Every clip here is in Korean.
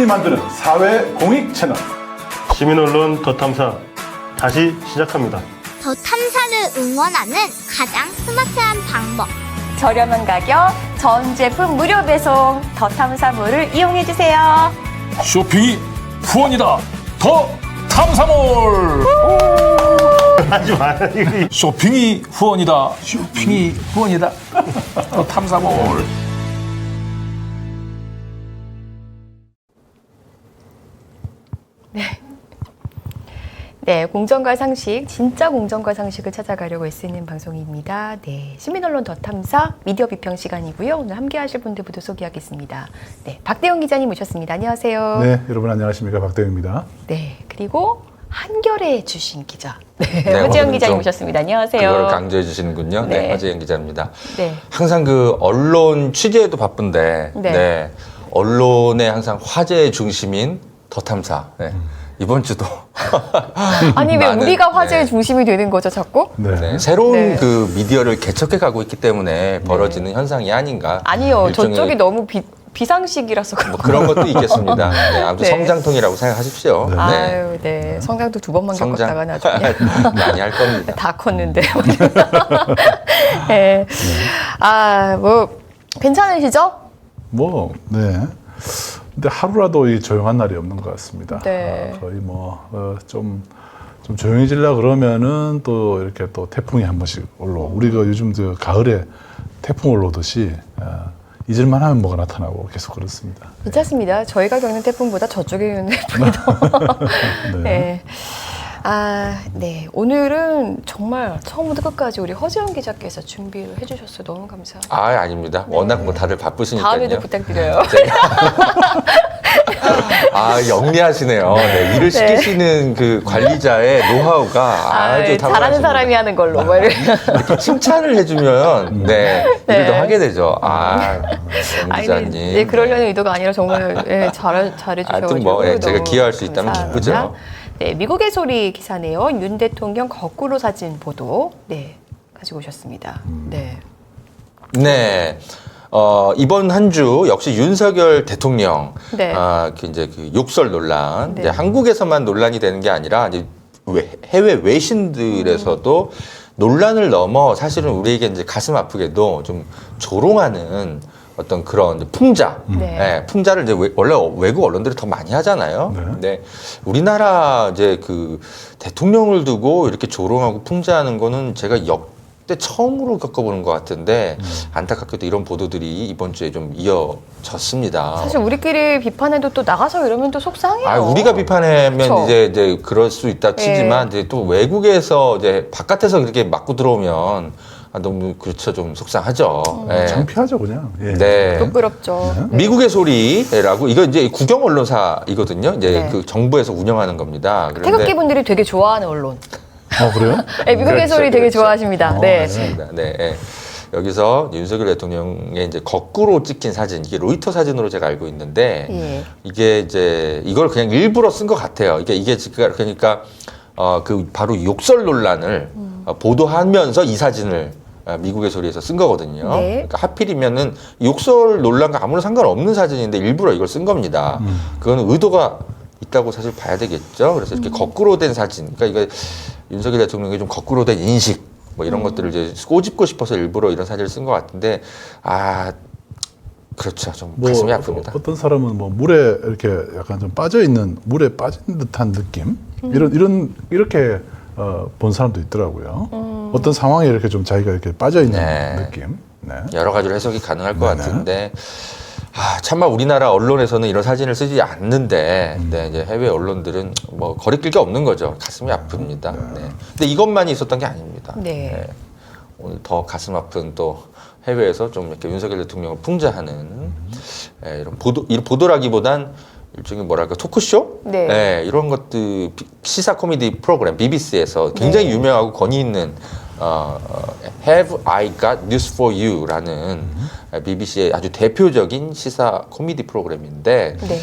시민이 만드는 사회 공익 채널 시민언론 더 탐사 다시 시작합니다. 더 탐사를 응원하는 가장 스마트한 방법. 저렴한 가격, 전 제품 무료 배송, 더 탐사몰을 이용해주세요. 쇼핑이 후원이다. 더 탐사몰. 하지 마요. 쇼핑이 후원이다. 쇼핑이 후원이다. 더 탐사몰. 네, 공정과 상식, 진짜 공정과 상식을 찾아가려고 애쓰는 방송입니다. 네, 시민언론 더 탐사 미디어 비평 시간이고요. 오늘 함께하실 분들부터 소개하겠습니다. 네, 박대영 기자님 모셨습니다. 안녕하세요. 네, 여러분 안녕하십니까, 박대영입니다. 네, 그리고 한겨레 주신 기자 네, 허지영 오늘은 기자님 좀 모셨습니다. 안녕하세요. 그걸 강조해 주시는군요. 네. 네, 허재영 기자입니다. 네. 항상 그 언론 취재에도 바쁜데, 네. 네. 언론의 항상 화제의 중심인 더 탐사. 네. 이번 주도 아니 왜 많은, 우리가 화제의 네. 중심이 되는 거죠, 자꾸? 네. 네, 새로운 네. 그 미디어를 개척해 가고 있기 때문에 벌어지는 현상이 아닌가. 아니요, 일종의 저쪽이 너무 비상식이라서 뭐 그런 것도 있겠습니다. 네, 아무튼 네. 성장통이라고 생각하십시오. 네. 아유, 네. 성장도 두 번만 성장 겪었다가 나중에 많이 할 겁니다. 다 컸는데. 네. 아, 뭐 괜찮으시죠? 뭐, 네. 근데 하루라도 이 조용한 날이 없는 것 같습니다. 네. 거의 뭐, 좀 조용해지려 그러면은 또 이렇게 또 태풍이 한 번씩 올라오고, 우리가 요즘 저 가을에 태풍 올라오듯이, 잊을만 하면 뭐가 나타나고 계속 그렇습니다. 괜찮습니다. 저희가 겪는 태풍보다 저쪽에 있는 태풍이 더. 네. 네. 아, 네. 오늘은 정말 처음부터 끝까지 우리 허지영 기자께서 준비를 해주셨어요. 너무 감사합니다. 아, 아닙니다. 워낙 뭐 다들 바쁘시니까요. 다음에도 부탁드려요. 아, 영리하시네요. 네, 일을 시키시는 그 관리자의 노하우가 아주 잘하는 탁월하십니다. 사람이 하는 걸로. 뭐 이렇게 칭찬을 해주면 네, 일을 더 하게 되죠. 아, 영 아니, 기자님. 네, 그러려는 의도가 아니라 정말 네, 잘해주셔가지고. 하여튼 뭐, 예, 제가 너무 기여할 수 있다면 감사합니다. 기쁘죠. 네, 미국의 소리 기사네요. 윤 대통령 거꾸로 사진 보도. 네, 가지고 오셨습니다. 네. 네. 이번 한 주 역시 윤석열 대통령 네. 그 이제 그 욕설 논란 네. 이제 한국에서만 논란이 되는 게 아니라 이제 해외 외신들에서도 논란을 넘어 사실은 우리에게 이제 가슴 아프게도 좀 조롱하는 어떤 그런 이제 풍자, 네. 예, 풍자를 이제 원래 외국 언론들이 더 많이 하잖아요. 네. 근데 우리나라 이제 그 대통령을 두고 이렇게 조롱하고 풍자하는 거는 제가 역대 처음으로 겪어보는 것 같은데 안타깝게도 이런 보도들이 이번 주에 좀 이어졌습니다. 사실 우리끼리 비판해도 또 나가서 이러면 또 속상해요. 아, 우리가 비판하면 그쵸? 이제 그럴 수 있다 치지만 이제 또 외국에서 이제 바깥에서 그렇게 맞고 들어오면 너무 그렇죠, 좀 속상하죠. 예. 창피하죠, 그냥. 예. 네. 부끄럽죠. 네. 미국의 소리라고 이거 이제 국영 언론사이거든요. 이제 네. 그 정부에서 운영하는 겁니다. 태극기 분들이 되게 좋아하는 언론. 그래요? 네, 미국의 그렇죠, 소리 되게 그렇죠. 좋아하십니다. 네. 맞습니다. 네. 예. 여기서 윤석열 대통령의 이제 거꾸로 찍힌 사진, 이게 로이터 사진으로 제가 알고 있는데 예. 이게 이제 이걸 그냥 일부러 쓴 것 같아요. 이게 그러니까 그 바로 욕설 논란을 보도하면서 이 사진을 미국의 소리에서 쓴 거거든요. 네. 그러니까 하필이면은 욕설 논란과 아무런 상관없는 사진인데 일부러 이걸 쓴 겁니다. 그거는 의도가 있다고 사실 봐야 되겠죠. 그래서 이렇게 거꾸로 된 사진, 그러니까 이거 윤석열 대통령이 좀 거꾸로 된 인식, 뭐 이런 것들을 이제 꼬집고 싶어서 일부러 이런 사진을 쓴 것 같은데, 그렇죠. 좀 가슴이 아픕니다. 어떤 사람은 뭐 물에 이렇게 약간 좀 물에 빠진 듯한 느낌? 이렇게 본 사람도 있더라고요. 어떤 상황에 이렇게 좀 자기가 이렇게 빠져있는 네. 느낌. 네. 여러 가지로 해석이 가능할 것 네네. 같은데, 참말 우리나라 언론에서는 이런 사진을 쓰지 않는데, 네, 이제 해외 언론들은 뭐 거리낄 게 없는 거죠. 가슴이 아픕니다. 네. 근데 이것만이 있었던 게 아닙니다. 네. 오늘 더 가슴 아픈 또 해외에서 좀 이렇게 윤석열 대통령을 풍자하는 이런 보도라기보단 일종의 뭐랄까 토크쇼? 네. 이런 것들 시사 코미디 프로그램 BBC에서 굉장히 네. 유명하고 권위 있는 Have I Got News for You라는 BBC의 아주 대표적인 시사 코미디 프로그램인데 네.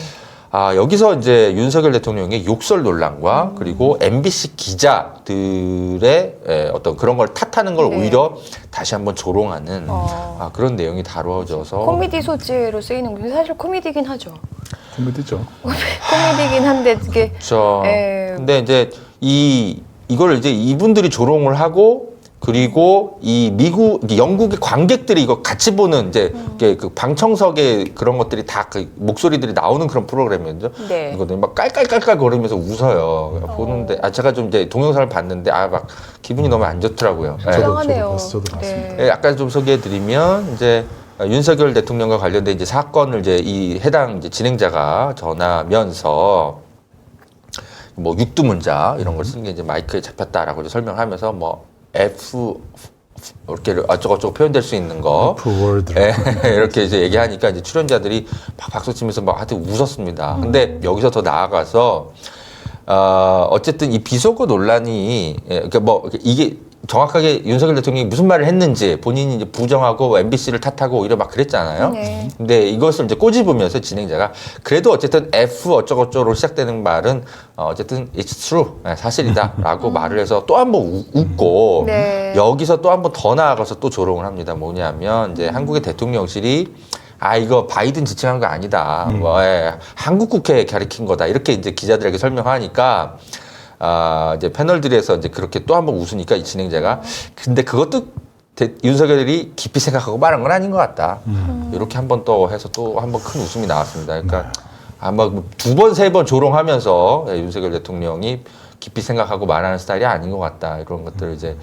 여기서 이제 윤석열 대통령의 욕설 논란과 그리고 MBC 기자들의 어떤 그런 걸 탓하는 걸 네. 오히려 다시 한번 조롱하는 그런 내용이 다루어져서 코미디 소재로 쓰이는 건 사실 코미디긴 하죠. 코미디죠. 코미디긴 한데 이게 그렇죠. 예. 근데 이제 이걸 이제 이분들이 조롱을 하고 그리고 이 영국의 관객들이 이거 같이 보는 이제 이게 그 방청석에 그런 것들이 다 그 목소리들이 나오는 그런 프로그램이었죠. 네. 이거는 막 깔깔깔깔 거리면서 웃어요. 보는데 제가 좀 이제 동영상을 봤는데 막 기분이 너무 안 좋더라고요. 예. 불쌍하네요. 저도 봤습니다. 네. 약간 좀 소개해드리면 이제 윤석열 대통령과 관련된 이제 사건을 이제 이 해당 이제 진행자가 전하면서 뭐 육두문자 이런 걸 쓴 게 이제 마이크에 잡혔다라고 이제 설명하면서 뭐 F 이렇게 어쩌고저쩌고 표현될 수 있는 거 F-word. 이렇게 이제 얘기하니까 이제 출연자들이 막 박수 치면서 막 하여튼 웃었습니다. 근데 여기서 더 나아가서 어쨌든 이 비속어 논란이 그러니까 뭐 이게 정확하게 윤석열 대통령이 무슨 말을 했는지 본인이 이제 부정하고 MBC를 탓하고 오히려 막 그랬잖아요. 네. 근데 이것을 이제 꼬집으면서 진행자가 그래도 어쨌든 F 어쩌고저쩌고로 시작되는 말은 어쨌든 it's true 사실이다라고 말을 해서 또 한 번 웃고 네. 여기서 또 한 번 더 나아가서 또 조롱을 합니다. 뭐냐면 이제 한국의 대통령실이 이거 바이든 지칭한 거 아니다. 뭐 한국 국회에 가리킨 거다. 이렇게 이제 기자들에게 설명하니까 이제 패널들에서 이제 그렇게 또 한 번 웃으니까 이 진행자가 근데 그것도 윤석열이 깊이 생각하고 말한 건 아닌 것 같다. 이렇게 한 번 또 해서 또 한 번 큰 웃음이 나왔습니다. 그러니까 아마 두 번, 세 번 조롱하면서 윤석열 대통령이 깊이 생각하고 말하는 스타일이 아닌 것 같다. 이런 것들을 이제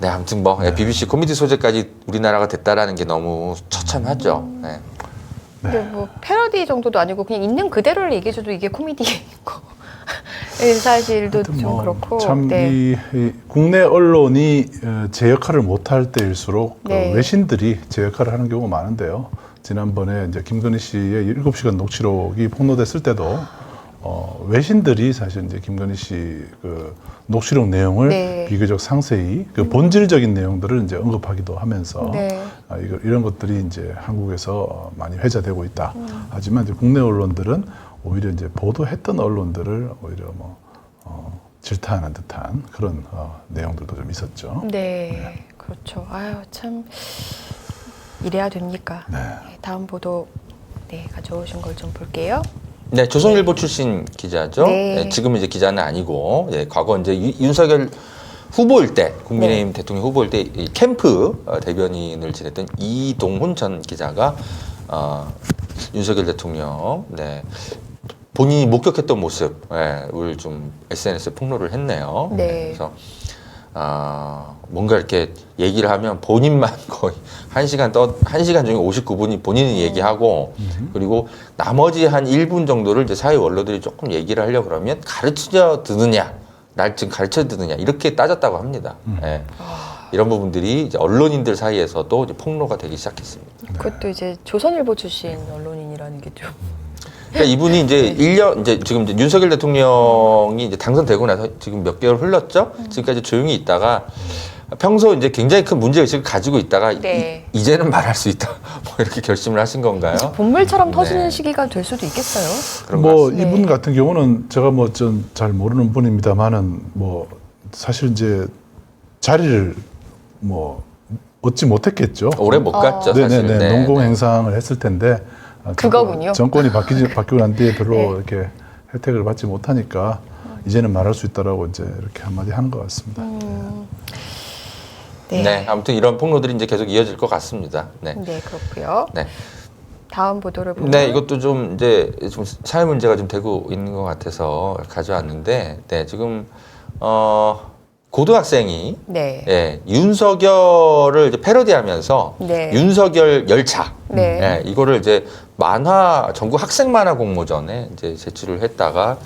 네, 아무튼 뭐 BBC 코미디 소재까지 우리나라가 됐다라는 게 너무 처참하죠. 네. 근데 뭐 패러디 정도도 아니고 그냥 있는 그대로를 얘기해줘도 이게 코미디인 거. 예, 사실도 하여튼 좀 뭐 그렇고. 참 네. 이 국내 언론이 제 역할을 못할 때일수록 네. 그 외신들이 제 역할을 하는 경우가 많은데요. 지난번에 이제 김건희 씨의 7시간 녹취록이 폭로됐을 때도 외신들이 사실 이제 김건희 씨 그 녹취록 내용을 네. 비교적 상세히 그 본질적인 내용들을 이제 언급하기도 하면서 네. 이런 것들이 이제 한국에서 많이 회자되고 있다. 하지만 이제 국내 언론들은 오히려 이제 보도했던 언론들을 오히려 뭐 질타하는 듯한 그런 내용들도 좀 있었죠. 네, 그렇죠. 아유, 참 이래야 됩니까? 네. 네, 다음 보도 가져오신 걸 좀 볼게요. 네, 조선일보 출신 기자죠. 네. 네, 지금 이제 기자는 아니고, 과거 이제 윤석열 후보일 때, 국민의힘 대통령 후보일 때 이 캠프 대변인을 지냈던 이동훈 전 기자가 윤석열 대통령, 본인이 목격했던 모습을 좀 SNS에 폭로를 했네요. 네. 그래서 뭔가 이렇게 얘기를 하면 본인만 거의 1시간 중에 59분이 본인이 얘기하고 그리고 나머지 한 1분 정도를 이제 사회 원로들이 조금 얘기를 하려고 그러면 가르쳐 듣느냐, 날 지금 가르쳐 듣느냐 이렇게 따졌다고 합니다. 이런 부분들이 이제 언론인들 사이에서도 이제 폭로가 되기 시작했습니다. 그것도 이제 조선일보 출신 언론인이라는 게 좀. 그러니까 이분이 이제 1년 이제 지금 이제 윤석열 대통령이 이제 당선되고 나서 지금 몇 개월 흘렀죠. 지금까지 조용히 있다가 평소 이제 굉장히 큰 문제의식을 가지고 있다가 네. 이제는 말할 수 있다. 뭐 이렇게 결심을 하신 건가요? 본물처럼 터지는 네. 시기가 될 수도 있겠어요. 그런 것 뭐 같습니다. 이분 같은 경우는 제가 뭐 좀 잘 모르는 분입니다만은 뭐 사실 이제 자리를 뭐 얻지 못했겠죠. 오래 못 갔죠, 사실은. 네네네. 네, 농공 네. 행상을 했을 텐데 그거군요. 정권이 바뀌고 난 뒤에 별로 네. 이렇게 혜택을 받지 못하니까 이제는 말할 수 있다라고 이제 이렇게 한마디 하는 것 같습니다. 네, 아무튼 이런 폭로들이 이제 계속 이어질 것 같습니다. 네. 네, 그렇고요. 네. 다음 보도를 보면 네, 이것도 좀 이제 좀 사회 문제가 좀 되고 있는 것 같아서 가져왔는데, 지금 고등학생이 네. 윤석열을 이제 패러디하면서 네. 윤석열 열차, 네. 이거를 이제 전국 학생 만화 공모전에 이제 제출을 했다가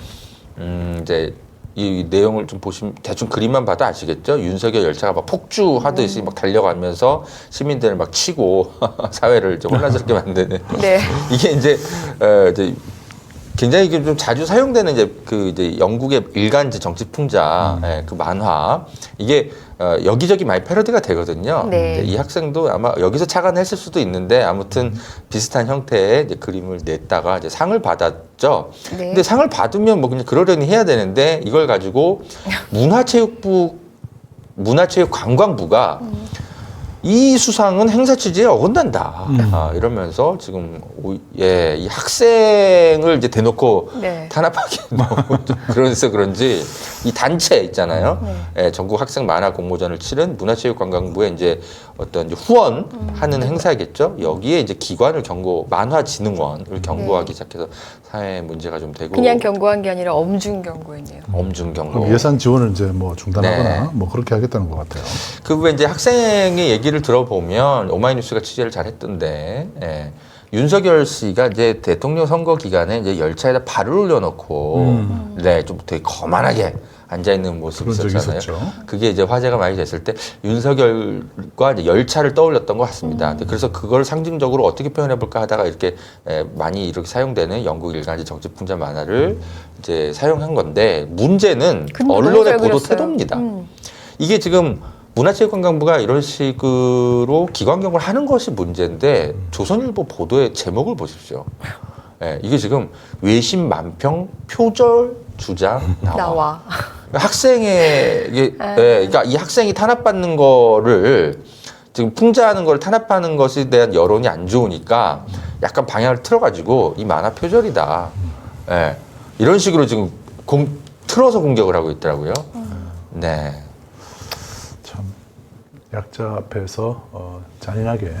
이제 이 내용을 좀 보시면 대충 그림만 봐도 아시겠죠? 윤석열 열차가 막 폭주하듯이 막 달려가면서 시민들을 막 치고 사회를 좀 혼란스럽게 만드는. 네. 이게 이제 굉장히 좀 자주 사용되는 이제 영국의 일간지 정치풍자 그 만화 이게 여기저기 많이 패러디가 되거든요. 네. 이제 이 학생도 아마 여기서 착안했을 수도 있는데 아무튼 비슷한 형태의 이제 그림을 냈다가 이제 상을 받았죠. 네. 근데 상을 받으면 뭐 그냥 그러려니 해야 되는데 이걸 가지고 문화체육관광부가 이 수상은 행사 취지에 어긋난다. 이러면서 지금 이 학생을 이제 대놓고 네. 탄압하기 너무 좀 그래서 그런지 이 단체 있잖아요. 네. 예, 전국 학생 만화 공모전을 치른 문화체육관광부의 이제 어떤 이제 후원하는 행사겠죠. 여기에 이제 기관을 만화진흥원을 경고하기 시작해서 사회 문제가 좀 되고 그냥 경고한 게 아니라 엄중 경고했네요. 엄중 경고. 그럼 예산 지원을 이제 뭐 중단하거나 네. 뭐 그렇게 하겠다는 것 같아요. 그 후에 이제 학생의 얘기를 들어보면 오마이뉴스가 취재를 잘했던데 예, 윤석열 씨가 이제 대통령 선거 기간에 이제 열차에다 발을 올려놓고 네, 좀 되게 거만하게 앉아 있는 모습이 그런 적이 있었잖아요. 있었죠. 그게 이제 화제가 많이 됐을 때 윤석열과 이제 열차를 떠올렸던 것 같습니다. 그래서 그걸 상징적으로 어떻게 표현해 볼까 하다가 이렇게 많이 이렇게 사용되는 영국 일간지 정치풍자 만화를 이제 사용한 건데 문제는 근데 너무 언론의 잘 보도 그렸어요. 태도입니다. 이게 지금 문화체육관광부가 이런 식으로 기관경을 하는 것이 문제인데 조선일보 보도의 제목을 보십시오. 예, 이게 지금 외신 만평 표절 주장 나와. 학생에게 그러니까 이 학생이 탄압받는 거를 지금 풍자하는 걸 탄압하는 것에 대한 여론이 안 좋으니까 약간 방향을 틀어가지고 이 만화 표절이다. 예, 이런 식으로 지금 틀어서 공격을 하고 있더라고요. 네. 참 약자 앞에서 잔인하게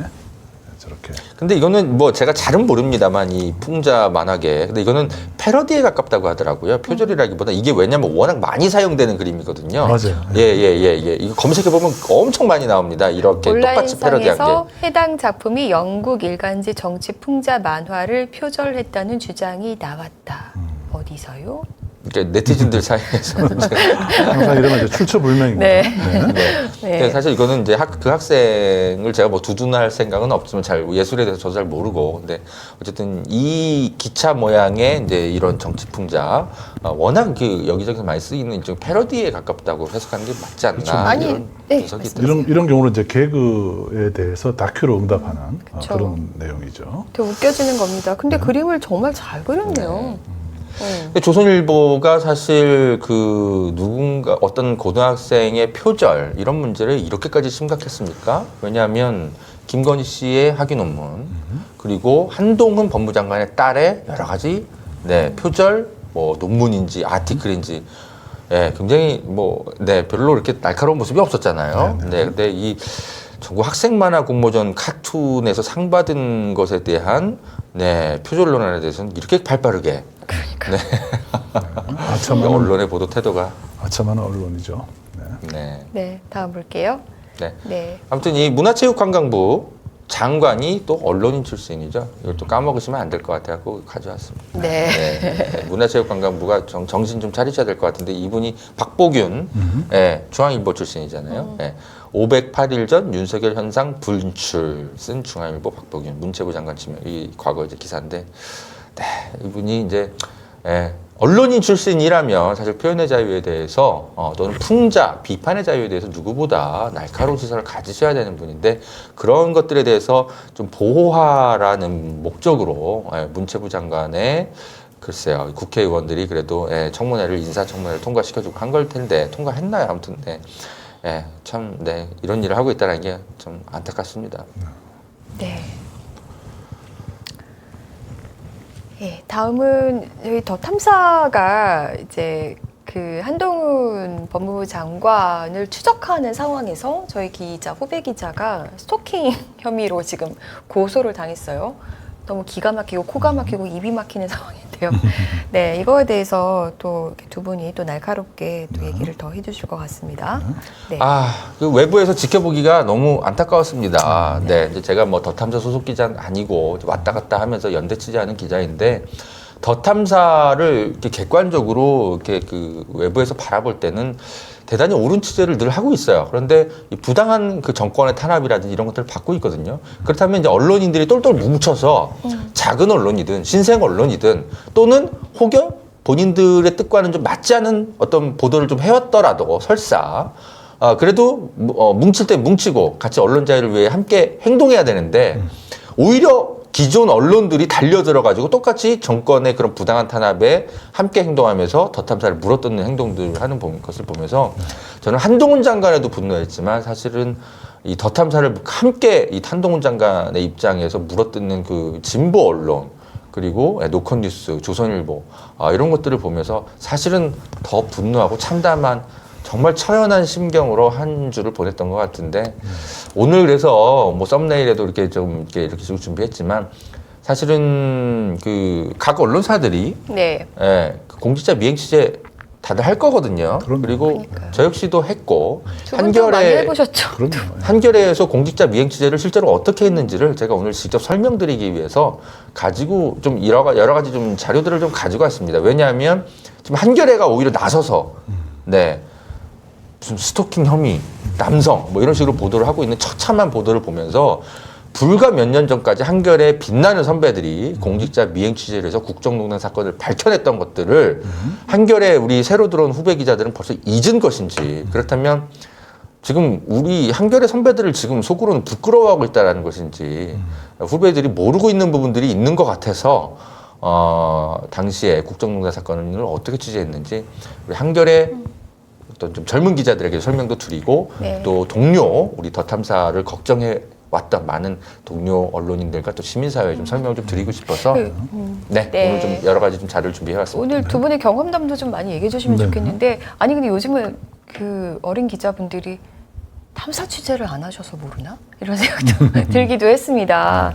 저렇게. 근데 이거는 뭐 제가 잘은 모릅니다만 이 풍자 만화계 근데 이거는 패러디에 가깝다고 하더라고요. 표절이라기보다 이게 왜냐면 워낙 많이 사용되는 그림이거든요. 맞아요. 예. 이거 검색해 보면 엄청 많이 나옵니다. 이렇게 똑같이 패러디한 게. 온라인상에서 해당 작품이 영국 일간지 정치 풍자 만화를 표절했다는 주장이 나왔다. 어디서요? 그러니까 네티즌들 사이에서 항상 이러면 이제 출처불명입니다. 네. 네. 근데 사실 이거는 이제 그 학생을 제가 뭐 두둔할 생각은 없지만 잘 예술에 대해서 저도 잘 모르고 근데 어쨌든 이 기차 모양의 이제 이런 정치풍자 워낙 그 여기저기서 많이 쓰이는 좀 패러디에 가깝다고 해석하는 게 맞지 않나 아니, 이런 네, 분석이 맞습니다. 있더라고요. 이런 경우는 이제 개그에 대해서 다큐로 응답하는 그쵸. 그런 내용이죠. 되게 웃겨지는 겁니다. 근데 그림을 정말 잘 그렸네요. 근데 조선일보가 사실 그 누군가 어떤 고등학생의 표절 이런 문제를 이렇게까지 심각했습니까? 왜냐하면 김건희 씨의 학위 논문 그리고 한동훈 법무장관의 딸의 여러 가지 표절 뭐 논문인지 아티클인지 굉장히 별로 이렇게 날카로운 모습이 없었잖아요. 근데 이 전국 학생 만화 공모전 카툰에서 상 받은 것에 대한 표절 논란에 대해서는 이렇게 발빠르게 아참하는 언론의 보도 태도가 아참하는 언론이죠. 네. 네, 다음 볼게요. 네. 네. 아무튼 이 문화체육관광부 장관이 또 언론인 출신이죠. 이걸 또 까먹으시면 안 될 것 같아서 가져왔습니다. 네. 문화체육관광부가 정신 좀 차리셔야 될 것 같은데 이분이 박보균 중앙일보 출신이잖아요. 508일 전 윤석열 현상 분출 쓴 중앙일보 박보균 문체부 장관 지명 이 과거 이제 기사인데 이분이 이제 언론인 출신이라면 사실 표현의 자유에 대해서 또는 풍자, 비판의 자유에 대해서 누구보다 날카로운 시선을 가지셔야 되는 분인데 그런 것들에 대해서 좀 보호하라는 목적으로 문체부 장관의 글쎄요 국회의원들이 그래도 청문회를 인사청문회를 통과시켜주고 한 걸 텐데 통과했나요? 아무튼 참 이런 일을 하고 있다는 게 좀 안타깝습니다. 네. 예, 다음은 저희 더 탐사가 이제 그 한동훈 법무부 장관을 추적하는 상황에서 저희 기자, 후배 기자가 스토킹 혐의로 지금 고소를 당했어요. 너무 기가 막히고 코가 막히고 입이 막히는 상황인데요. 네, 이거에 대해서 또 두 분이 또 날카롭게 또 얘기를 더 해주실 것 같습니다. 네. 그 외부에서 지켜보기가 너무 안타까웠습니다. 이제 제가 뭐 더 탐사 소속 기자는 아니고 왔다 갔다 하면서 연대 취재하는 기자인데 더 탐사를 이렇게 객관적으로 이렇게 그 외부에서 바라볼 때는 대단히 옳은 취재를 늘 하고 있어요. 그런데 이 부당한 그 정권의 탄압이라든지 이런 것들을 받고 있거든요. 그렇다면 이제 언론인들이 똘똘 뭉쳐서 작은 언론이든 신생 언론이든 또는 혹여 본인들의 뜻과는 좀 맞지 않은 어떤 보도를 좀 해왔더라도 설사 그래도 뭉칠 때 뭉치고 같이 언론 자유를 위해 함께 행동해야 되는데 오히려 기존 언론들이 달려들어가지고 똑같이 정권의 그런 부당한 탄압에 함께 행동하면서 더 탐사를 물어뜯는 행동들을 하는 것을 보면서 저는 한동훈 장관에도 분노했지만 사실은 이 더 탐사를 함께 이 한동훈 장관의 입장에서 물어뜯는 그 진보 언론 그리고 노컷뉴스, 조선일보 이런 것들을 보면서 사실은 더 분노하고 참담한 정말 처연한 심경으로 한 주를 보냈던 것 같은데 오늘 그래서 뭐 썸네일에도 이렇게 준비했지만 사실은 그 각 언론사들이 네. 그 공직자 미행 취재 다들 할 거거든요. 그럼요. 그리고 그러니까요. 저 역시도 했고 두 분도 많이 해보셨죠? 그럼요. 한겨레에서 공직자 미행 취재를 실제로 어떻게 했는지를 제가 오늘 직접 설명드리기 위해서 가지고 좀 여러 가지 좀 자료들을 좀 가지고 왔습니다. 왜냐하면 지금 한겨레가 오히려 나서서 네 무슨 스토킹 혐의, 남성 뭐 이런 식으로 보도를 하고 있는 처참한 보도를 보면서 불과 몇 년 전까지 한겨레 빛나는 선배들이 공직자 미행 취재를 해서 국정농단 사건을 밝혀냈던 것들을 한겨레 우리 새로 들어온 후배 기자들은 벌써 잊은 것인지 그렇다면 지금 우리 한겨레 선배들을 지금 속으로는 부끄러워하고 있다는 것인지 후배들이 모르고 있는 부분들이 있는 것 같아서 당시에 국정농단 사건을 어떻게 취재했는지 우리 한겨레 어떤 좀 젊은 기자들에게 설명도 드리고 네. 또 동료 우리 더 탐사를 걱정해 왔던 많은 동료 언론인들과 또 시민사회에 좀 설명을 좀 드리고 싶어서 네, 네. 오늘 좀 여러 가지 좀 자료를 준비해왔습니다. 오늘 두 분의 경험담도 좀 많이 얘기해 주시면 네. 좋겠는데 아니 근데 요즘은 그 어린 기자분들이 탐사 취재를 안 하셔서 모르나? 이런 생각도 들기도 했습니다.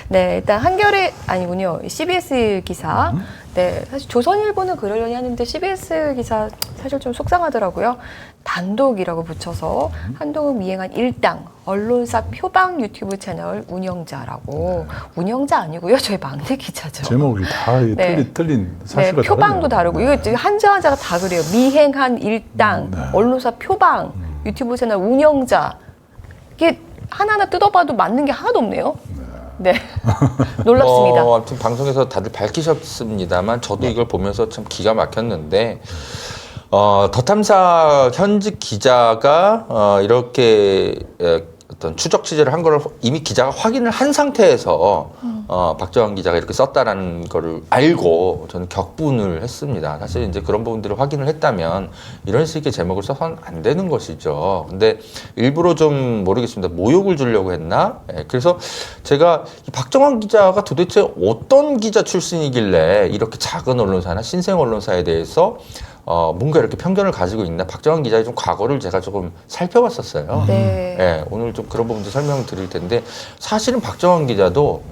네, 일단 한겨레 아니군요. CBS 기사. 네, 사실 조선일보는 그러려니 하는데 CBS 기사 사실 좀 속상하더라고요. 단독이라고 붙여서 한동훈 미행한 일당 언론사 표방 유튜브 채널 운영자라고 운영자 아니고요. 저희 막내 기자죠. 제목이 다 네. 틀린 네, 사실과 표방도 다르네요. 다르고 이거 한자 한자가 다 그래요. 미행한 일당, 네. 언론사 표방, 유튜브 채널 운영자 이게 하나하나 뜯어봐도 맞는 게 하나도 없네요. 네, 놀랍습니다. 아무튼 방송에서 다들 밝히셨습니다만 저도 이걸 보면서 참 기가 막혔는데 더 탐사 현직 기자가 이렇게 어떤 추적 취재를 한 거를 이미 기자가 확인을 한 상태에서 박정환 기자가 이렇게 썼다라는 거를 알고 저는 격분을 했습니다. 사실 이제 그런 부분들을 확인을 했다면 이런 식의 제목을 써서는 안 되는 것이죠. 근데 일부러 좀 모르겠습니다. 모욕을 주려고 했나? 그래서 제가 이 박정환 기자가 도대체 어떤 기자 출신이길래 이렇게 작은 언론사나 신생 언론사에 대해서 뭔가 이렇게 편견을 가지고 있나 박정환 기자의 좀 과거를 제가 조금 살펴봤었어요. 네. 네, 오늘 좀 그런 부분도 설명을 드릴 텐데 사실은 박정환 기자도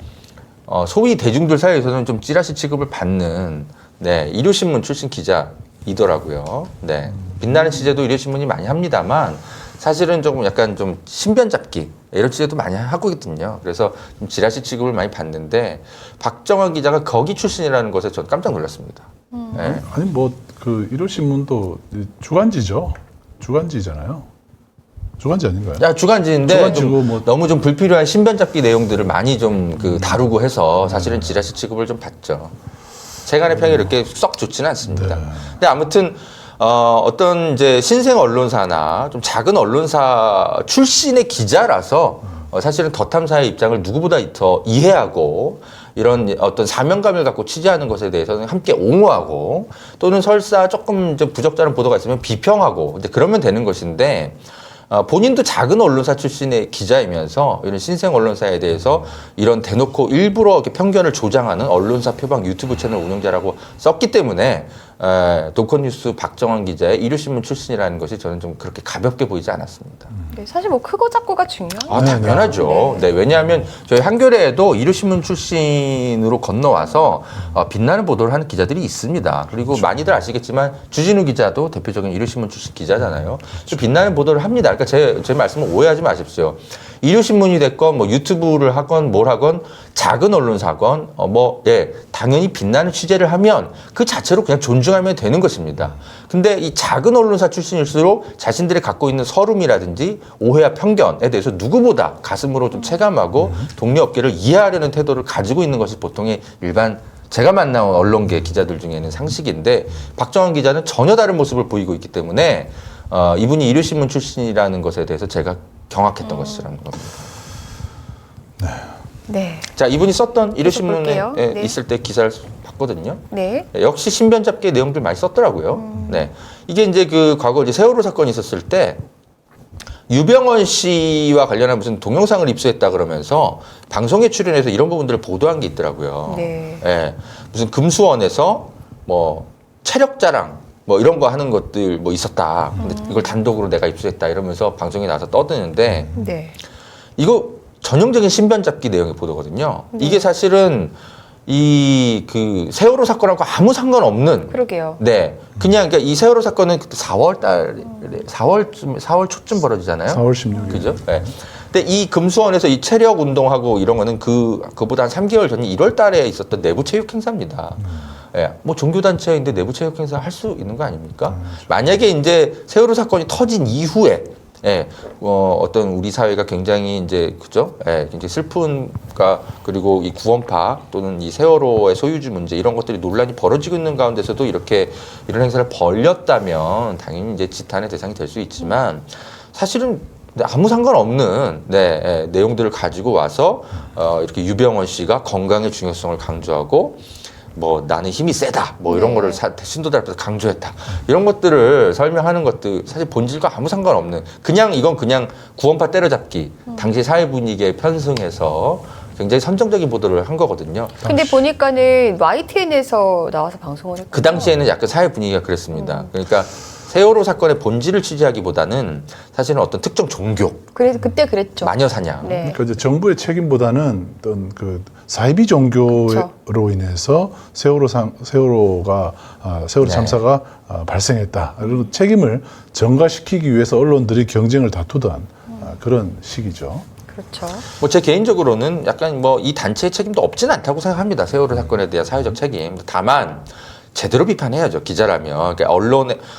소위 대중들 사이에서는 좀 찌라시 취급을 받는 네, 일요신문 출신 기자이더라고요. 네, 빛나는 취재도 일요신문이 많이 합니다만 사실은 조금 약간 좀 신변 잡기 이런 취재도 많이 하고 있거든요. 그래서 좀 찌라시 취급을 많이 받는데 박정환 기자가 거기 출신이라는 것에 저는 깜짝 놀랐습니다. 네. 아니 뭐 그 일요신문도 주간지죠. 주간지잖아요. 주간지 아닌가요? 야, 주간지인데 주간지고 좀 뭐- 너무 좀 불필요한 신변 잡기 내용들을 많이 좀 그 다루고 해서 사실은 지라시 취급을 좀 받죠. 세간의 평이 이렇게 썩 좋지는 않습니다. 네. 근데 아무튼 어떤 이제 신생 언론사나 좀 작은 언론사 출신의 기자라서 사실은 더 탐사의 입장을 누구보다 더 이해하고 이런 어떤 사명감을 갖고 취재하는 것에 대해서는 함께 옹호하고 또는 설사 조금 좀 부적절한 보도가 있으면 비평하고 이제 그러면 되는 것인데 본인도 작은 언론사 출신의 기자이면서 이런 신생 언론사에 대해서 이런 대놓고 일부러 이렇게 편견을 조장하는 언론사 표방 유튜브 채널 운영자라고 썼기 때문에 노컷뉴스 박정환 기자의 일요신문 출신이라는 것이 저는 좀 그렇게 가볍게 보이지 않았습니다. 네, 사실 뭐 크고 작고가 중요한 당연하죠. 네, 왜냐하면 저희 한겨레에도 일요신문 출신으로 건너와서 빛나는 보도를 하는 기자들이 있습니다. 그리고 많이들 아시겠지만 주진우 기자도 대표적인 일요신문 출신 기자잖아요. 빛나는 보도를 합니다. 그러니까 제 말씀을 오해하지 마십시오. 일요신문이 됐건 뭐 유튜브를 하건 뭘 하건 작은 언론사건 당연히 빛나는 취재를 하면 그 자체로 그냥 존중하면 되는 것입니다. 근데 이 작은 언론사 출신일수록 자신들이 갖고 있는 서름이라든지 오해와 편견에 대해서 누구보다 가슴으로 좀 체감하고 동료 업계를 이해하려는 태도를 가지고 있는 것이 보통의 일반 제가 만나온 언론계 기자들 중에는 상식인데 박정환 기자는 전혀 다른 모습을 보이고 있기 때문에 이분이 일요신문 출신이라는 것에 대해서 제가 경악했던 것이라는 겁니다. 네. 자, 이분이 썼던 볼게요. 일요신문에 네. 있을 때 기사를 봤거든요. 네. 역시 신변 잡기 내용들 많이 썼더라고요. 네. 이게 이제 그 과거 이제 세월호 사건이 있었을 때 유병헌 씨와 관련한 무슨 동영상을 입수했다 그러면서 방송에 출연해서 이런 부분들을 보도한 게 있더라고요. 네. 예. 무슨 금수원에서 뭐 체력 자랑 뭐 이런 거 하는 것들 뭐 있었다. 근데 이걸 단독으로 내가 입수했다 이러면서 방송에 나와서 떠드는데 네. 이거 전형적인 신변 잡기 내용의 보도거든요. 이게 사실은 이 그 세월호 사건하고 아무 상관없는 그러게요. 네. 그냥 그러니까 이 세월호 사건은 그때 4월 초쯤 벌어지잖아요. 4월 16일. 그죠? 네. 근데 이 금수원에서 이 체력 운동하고 이런 거는 그보다 한 3개월 전 1월 달에 있었던 내부 체육 행사입니다. 예, 뭐 종교단체인데 내부 체육 행사 할 수 있는 거 아닙니까? 만약에 이제 세월호 사건이 터진 이후에 예, 어떤 우리 사회가 굉장히 이제 그죠? 예, 굉장히 슬픔과 그리고 이 구원파 또는 이 세월호의 소유주 문제 이런 것들이 논란이 벌어지고 있는 가운데서도 이렇게 이런 행사를 벌렸다면 당연히 이제 지탄의 대상이 될 수 있지만 사실은 아무 상관없는 네, 예, 내용들을 가지고 와서 이렇게 유병헌 씨가 건강의 중요성을 강조하고 뭐 나는 힘이 세다 뭐 이런 네. 거를 신도들 앞에서 강조했다 이런 것들을 설명하는 것들 사실 본질과 아무 상관없는 그냥 이건 그냥 구원파 때려잡기 당시 사회 분위기에 편승해서 굉장히 선정적인 보도를 한 거거든요. 근데 보니까는 YTN에서 나와서 방송을 했고 그 당시에는 약간 사회 분위기가 그랬습니다. 그러니까 세월호 사건의 본질을 취재하기보다는 사실은 어떤 특정 종교, 그래서 그때 그랬죠. 마녀 사냥, 네. 그러니까 이제 정부의 책임보다는 어떤 그 사이비 종교로 그렇죠. 인해서 세월호 네. 참사가 발생했다. 그리고 책임을 전가시키기 위해서 언론들이 경쟁을 다투던 그런 시기죠. 그렇죠. 뭐 제 개인적으로는 약간 뭐 이 단체의 책임도 없지는 않다고 생각합니다. 세월호 사건에 대한 사회적 책임. 다만 제대로 비판해야죠. 기자라면. 그러니까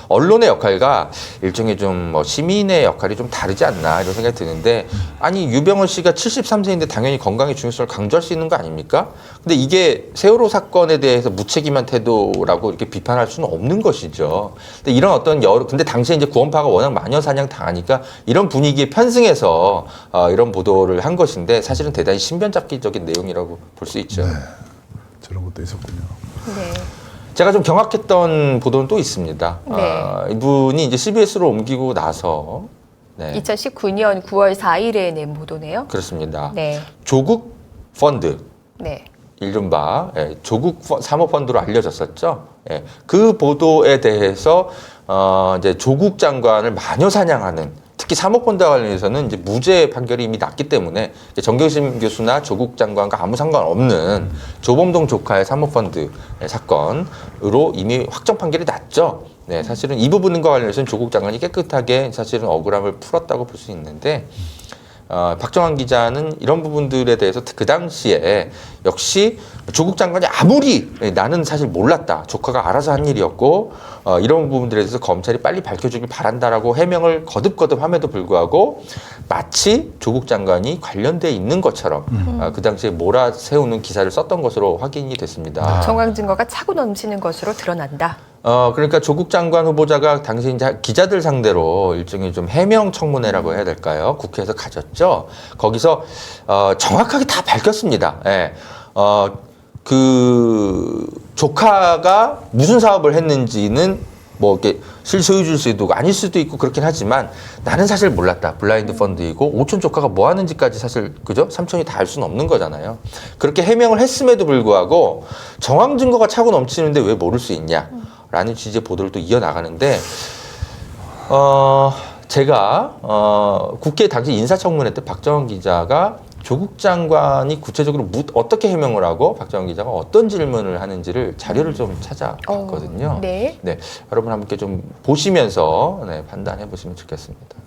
언론의 역할과 일종의 좀 뭐 시민의 역할이 좀 다르지 않나 이런 생각이 드는데 아니 유병헌 씨가 73세인데 당연히 건강의 중요성을 강조할 수 있는 거 아닙니까? 근데 이게 세월호 사건에 대해서 무책임한 태도라고 이렇게 비판할 수는 없는 것이죠. 근데 이런 어떤 근데 당시에 이제 구원파가 워낙 마녀 사냥 당하니까 이런 분위기에 편승해서 이런 보도를 한 것인데 사실은 대단히 신변 잡기적인 내용이라고 볼 수 있죠. 네. 저런 것도 있었군요. 네. 제가 좀 경악했던 보도는 또 있습니다. 네. 이분이 이제 CBS로 옮기고 나서 네, 2019년 9월 4일에 낸 보도네요. 그렇습니다. 네. 조국 펀드 네. 이른바 조국 사모펀드로 알려졌었죠. 예, 그 보도에 대해서 이제 조국 장관을 마녀 사냥하는 특히 사모펀드와 관련해서는 이제 무죄 판결이 이미 났기 때문에 정경심 교수나 조국 장관과 아무 상관없는 조범동 조카의 사모펀드 사건으로 이미 확정 판결이 났죠. 네, 사실은 이 부분과 관련해서는 조국 장관이 깨끗하게 사실은 억울함을 풀었다고 볼 수 있는데 박정환 기자는 이런 부분들에 대해서 그 당시에 역시 조국 장관이 아무리 나는 사실 몰랐다. 조카가 알아서 한 일이었고 이런 부분들에 대해서 검찰이 빨리 밝혀주길 바란다라고 해명을 거듭거듭 함에도 불구하고 마치 조국 장관이 관련돼 있는 것처럼 그 당시에 몰아세우는 기사를 썼던 것으로 확인이 됐습니다. 정황 증거가 차고 넘치는 것으로 드러난다. 그러니까 조국 장관 후보자가 당시 이제 기자들 상대로 일종의 좀 해명 청문회라고 해야 될까요? 국회에서 가졌죠. 거기서 정확하게 다 밝혔습니다. 예. 그 조카가 무슨 사업을 했는지는 뭐 이렇게 실소유주일 수도 있고 아닐 수도 있고 그렇긴 하지만 나는 사실 몰랐다. 블라인드 펀드이고 오촌 조카가 뭐 하는지까지 사실 그죠? 삼촌이 다 알 수는 없는 거잖아요. 그렇게 해명을 했음에도 불구하고 정황 증거가 차고 넘치는데 왜 모를 수 있냐? 라는 취지의 보도를 또 이어나가는데 제가 국회 당시 인사청문회 때 박정원 기자가 조국 장관이 구체적으로 어떻게 해명을 하고 박정원 기자가 어떤 질문을 하는지를 자료를 좀 찾아봤거든요. 네. 네, 여러분 함께 좀 보시면서 네, 판단해 보시면 좋겠습니다.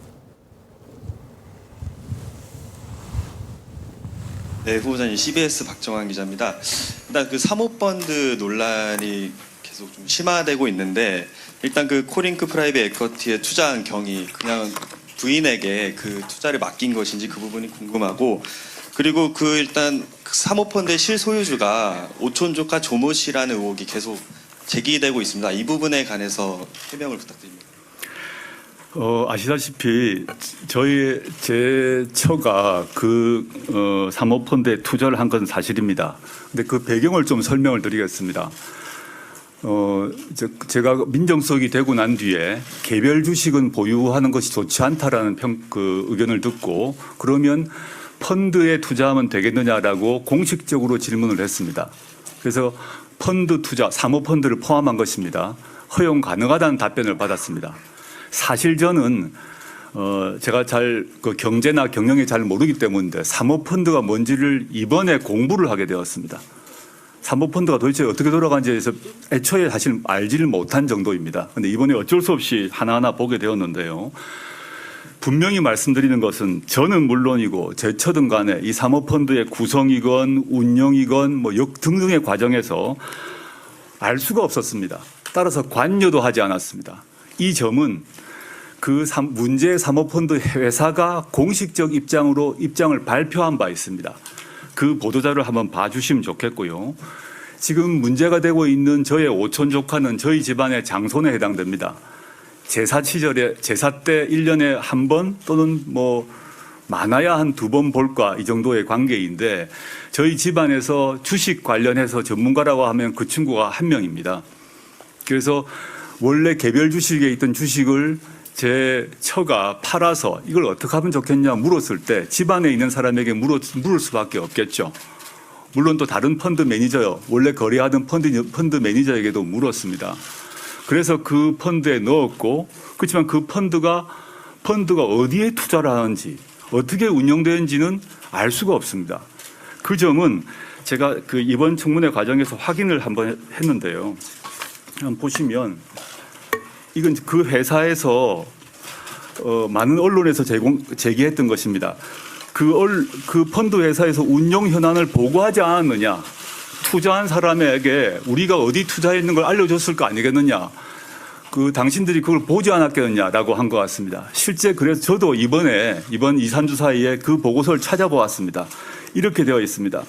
네, 후보자님 CBS 박정환 기자입니다. 일단 그 사모펀드 논란이 계속 좀 심화되고 있는데 일단 그 코링크 프라이빗 에쿼티에 투자한 경위 그냥 부인에게 그 투자를 맡긴 것인지 그 부분이 궁금하고 그리고 그 일단 그 사모펀드의 실소유주가 오촌 조카 조모 씨라는 의혹이 계속 제기되고 있습니다. 이 부분에 관해서 해명을 부탁드립니다. 아시다시피 제 처가 그 사모펀드에 투자를 한 건 사실입니다. 근데 그 배경을 좀 설명을 드리겠습니다. 제가 민정수석이 되고 난 뒤에 개별 주식은 보유하는 것이 좋지 않다라는 의견을 듣고 그러면 펀드에 투자하면 되겠느냐라고 공식적으로 질문을 했습니다. 그래서 펀드 투자, 사모펀드를 포함한 것입니다. 허용 가능하다는 답변을 받았습니다. 사실 저는 제가 잘 그 경제나 경영에 잘 모르기 때문인데 사모펀드가 뭔지를 이번에 공부를 하게 되었습니다. 사모펀드가 도대체 어떻게 돌아가는지에 대해서 애초에 사실 알지를 못한 정도입니다. 그런데 이번에 어쩔 수 없이 하나하나 보게 되었는데요. 분명히 말씀드리는 것은 저는 물론이고 제 처든 간에 이 사모펀드의 구성이건 운영이건 뭐 등등의 과정에서 알 수가 없었습니다. 따라서 관여도 하지 않았습니다. 이 점은 그 문제의 사모펀드 회사가 공식적 입장을 발표한 바 있습니다. 그 보도자료를 한번 봐주시면 좋겠고요. 지금 문제가 되고 있는 저의 오촌 조카는 저희 집안의 장손에 해당됩니다. 제사 때 1년에 한 번 또는 뭐 많아야 한 2번 볼까 이 정도의 관계인데 저희 집안에서 주식 관련해서 전문가라고 하면 그 친구가 한 명입니다. 그래서 원래 개별 주식에 있던 주식을 제 처가 팔아서 이걸 어떻게 하면 좋겠냐 물었을 때 집안에 있는 사람에게 물을 수밖에 없겠죠. 물론 또 다른 펀드 매니저요. 원래 거래하던 펀드 매니저에게도 물었습니다. 그래서 그 펀드에 넣었고 그렇지만 그 펀드가 어디에 투자를 하는지 어떻게 운영되는지는 알 수가 없습니다. 그 점은 제가 그 이번 청문회 과정에서 확인을 한번 했는데요. 한번 보시면 이건 그 회사에서 많은 언론에서 제기했던 것입니다. 그 펀드 회사에서 운용 현안을 보고하지 않았느냐. 투자한 사람에게 우리가 어디 투자했는 걸 알려줬을 거 아니겠느냐. 당신들이 그걸 보지 않았겠느냐라고 한 것 같습니다. 실제 그래서 저도 이번 2, 3주 사이에 그 보고서를 찾아보았습니다. 이렇게 되어 있습니다.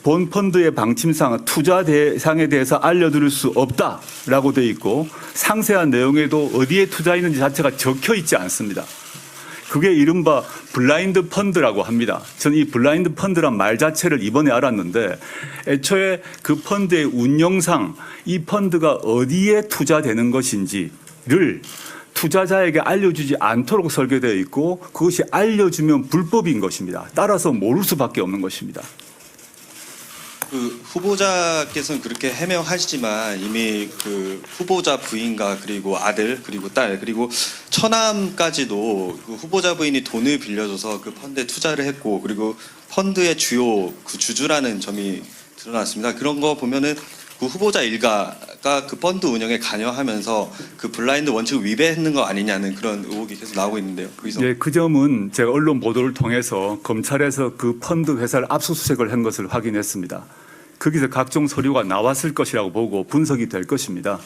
본 펀드의 방침상 투자 대상에 대해서 알려드릴 수 없다라고 되어 있고 상세한 내용에도 어디에 투자했는지 자체가 적혀 있지 않습니다. 그게 이른바 블라인드 펀드라고 합니다. 저는 이 블라인드 펀드란 말 자체를 이번에 알았는데 애초에 그 펀드의 운영상 이 펀드가 어디에 투자되는 것인지를 투자자에게 알려주지 않도록 설계되어 있고 그것이 알려주면 불법인 것입니다. 따라서 모를 수밖에 없는 것입니다. 그 후보자께서는 그렇게 해명하시지만 이미 그 후보자 부인과 그리고 아들 그리고 딸 그리고 처남까지도 그 후보자 부인이 돈을 빌려줘서 그 펀드에 투자를 했고 그리고 펀드의 주요 그 주주라는 점이 드러났습니다. 그런 거 보면은 그 후보자 일가가 그 펀드 운영에 관여하면서 그 블라인드 원칙을 위배했는 거 아니냐는 그런 의혹이 계속 나오고 있는데요. 예, 그 점은 제가 언론 보도를 통해서 검찰에서 그 펀드 회사를 압수수색을 한 것을 확인했습니다. 거기서 각종 서류가 나왔을 것이라고 보고 분석이 될 것입니다.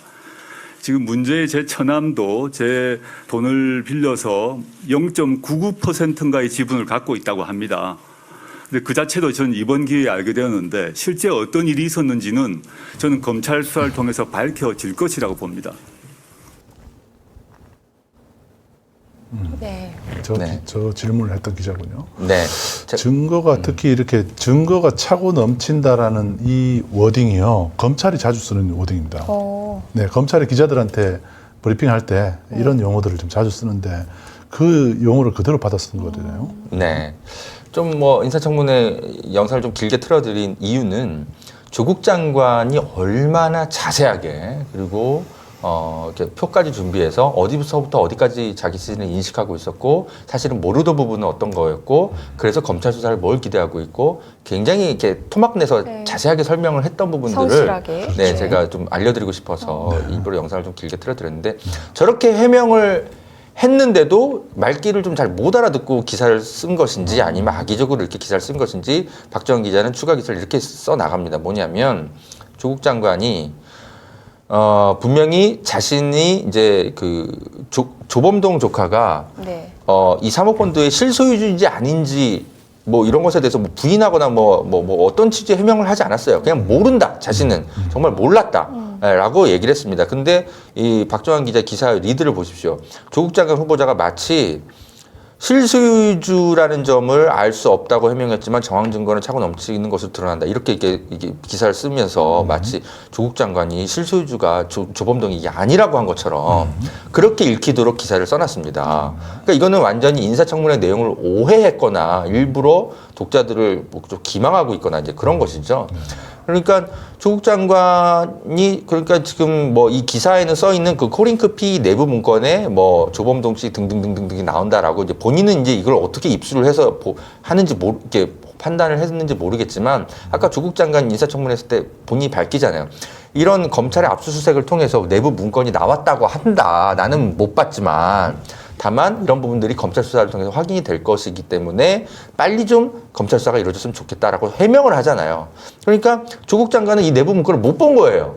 지금 문제의 제 처남도 제 돈을 빌려서 0.99%인가의 지분을 갖고 있다고 합니다. 근데 그 자체도 저는 이번 기회에 알게 되었는데 실제 어떤 일이 있었는지는 저는 검찰 수사를 통해서 밝혀질 것이라고 봅니다. 네. 저 질문을 했던 기자군요. 네. 증거가 특히 이렇게 증거가 차고 넘친다라는 이 워딩이요. 검찰이 자주 쓰는 워딩입니다. 네, 검찰이 기자들한테 브리핑할 때 이런 용어들을 좀 자주 쓰는데 그 용어를 그대로 받아 쓴 거잖아요. 네. 좀 뭐 인사청문회 영상을 좀 길게 틀어드린 이유는 조국 장관이 얼마나 자세하게 그리고 이렇게 표까지 준비해서 어디서부터 어디까지 자기 시즌을 인식하고 있었고 사실은 모르던 부분은 어떤 거였고 그래서 검찰 수사를 뭘 기대하고 있고 굉장히 이렇게 토막 내서 자세하게 설명을 했던 부분들을 성실하게. 네, 제가 좀 알려드리고 싶어서 일부러 영상을 좀 길게 틀어드렸는데 저렇게 해명을 했는데도 말귀를 좀 잘 못 알아듣고 기사를 쓴 것인지 아니면 악의적으로 이렇게 기사를 쓴 것인지 박정원 기자는 추가 기사를 이렇게 써 나갑니다. 뭐냐면 조국 장관이 분명히 자신이 이제 그 조범동 조카가 네. 이 사모펀드의 실소유주인지 아닌지 뭐 이런 것에 대해서 뭐 부인하거나 뭐 어떤 취지의 해명을 하지 않았어요. 그냥 모른다. 자신은 정말 몰랐다. 라고 얘기를 했습니다. 근데 이 박정환 기자 기사의 리드를 보십시오. 조국 장관 후보자가 마치 실소유주라는 점을 알 수 없다고 해명했지만 정황 증거는 차고 넘치는 것으로 드러난다. 이렇게 기사를 쓰면서 마치 조국 장관이 실소유주가 조범동이 이게 아니라고 한 것처럼 그렇게 읽히도록 기사를 써놨습니다. 그러니까 이거는 완전히 인사청문회 내용을 오해했거나 일부러 독자들을 좀 기망하고 있거나 이제 그런 것이죠. 그러니까 조국 장관이 그러니까 지금 뭐 이 기사에는 써 있는 그 코링크 피 내부 문건에 뭐 조범동 씨 등등등등등이 나온다라고 이제 본인은 이제 이걸 어떻게 입수를 해서 하는지 이렇게 판단을 했는지 모르겠지만 아까 조국 장관 인사청문회 했을 때 본인이 밝히잖아요. 이런 검찰의 압수수색을 통해서 내부 문건이 나왔다고 한다. 나는 못 봤지만 다만 이런 부분들이 검찰 수사를 통해서 확인이 될 것이기 때문에 빨리 좀 검찰 수사가 이루어졌으면 좋겠다라고 해명을 하잖아요. 그러니까 조국 장관은 이 내부 문건을 못 본 거예요.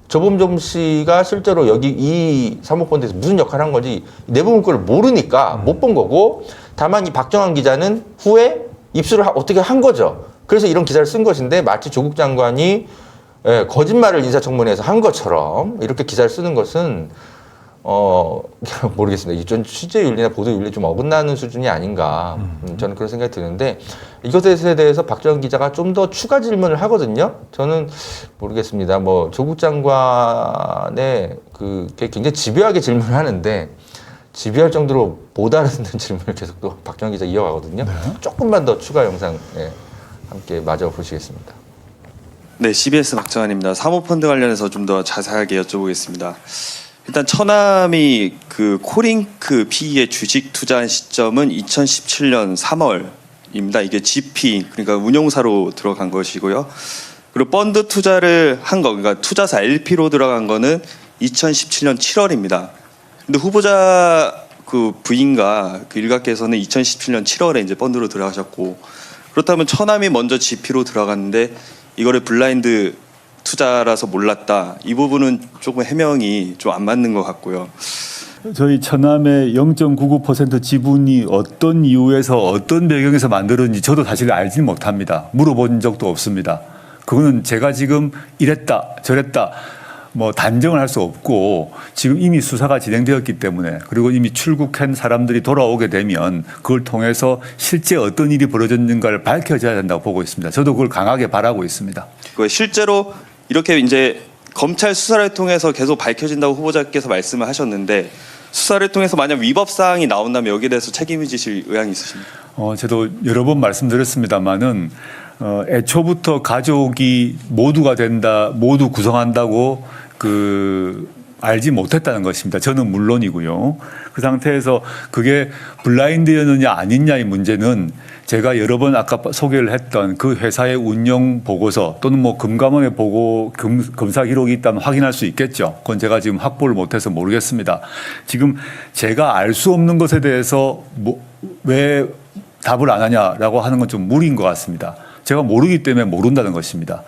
조범종 씨가 실제로 여기 이 사모펀드에서 무슨 역할을 한 건지 내부 문건을 모르니까 못 본 거고 다만 이 박정환 기자는 후에 입수를 어떻게 한 거죠. 그래서 이런 기사를 쓴 것인데 마치 조국 장관이 거짓말을 인사청문회에서 한 것처럼 이렇게 기사를 쓰는 것은 모르겠습니다. 좀 취재윤리나 보도윤리 좀 어긋나는 수준이 아닌가. 저는 그런 생각이 드는데 이것에 대해서 박정환 기자가 좀 더 추가 질문을 하거든요. 저는 모르겠습니다. 뭐 조국 장관의 굉장히 집요하게 질문을 하는데 집요할 정도로 못 알아듣는 질문을 계속 또 박정환 기자 이어가거든요. 네. 조금만 더 추가 영상 함께 마저 보시겠습니다. 네, CBS 박정환입니다. 사모펀드 관련해서 좀 더 자세하게 여쭤보겠습니다. 일단 처남이 그 코링크 PE에 주식 투자한 시점은 2017년 3월입니다. 이게 GP, 그러니까 운용사로 들어간 것이고요. 그리고 펀드 투자를 한 거, 그러니까 투자사 LP로 들어간 거는 2017년 7월입니다. 근데 후보자 그 부인과 그 일가께서는 2017년 7월에 이제 펀드로 들어가셨고, 그렇다면 처남이 먼저 GP로 들어갔는데 이거를 블라인드 투자라서 몰랐다. 이 부분은 조금 해명이 좀 안 맞는 것 같고요. 저희 처남의 0.99% 지분이 어떤 이유에서 어떤 배경에서 만들었는지 저도 사실 알지 못합니다. 물어본 적도 없습니다. 그거는 제가 지금 이랬다 저랬다 뭐 단정을 할 수 없고 지금 이미 수사가 진행되었기 때문에 그리고 이미 출국한 사람들이 돌아오게 되면 그걸 통해서 실제 어떤 일이 벌어졌는가를 밝혀져야 된다고 보고 있습니다. 저도 그걸 강하게 바라고 있습니다. 실제로 이렇게 이제 검찰 수사를 통해서 계속 밝혀진다고 후보자께서 말씀을 하셨는데 수사를 통해서 만약 위법 사항이 나온다면 여기에 대해서 책임을 지실 의향이 있으십니까? 저도 여러 번 말씀드렸습니다만은 애초부터 가족이 모두가 된다, 모두 구성한다고 알지 못했다는 것입니다. 저는 물론이고요. 그 상태에서 그게 블라인드였느냐 아니냐의 문제는 제가 여러 번 아까 소개를 했던 그 회사의 운영 보고서 또는 뭐 금감원의 보고 검사 기록이 있다면 확인할 수 있겠죠. 그건 제가 지금 확보를 못해서 모르겠습니다. 지금 제가 알 수 없는 것에 대해서 왜 답을 안 하냐라고 하는 건 좀 무리인 것 같습니다. 제가 모르기 때문에 모른다는 것입니다.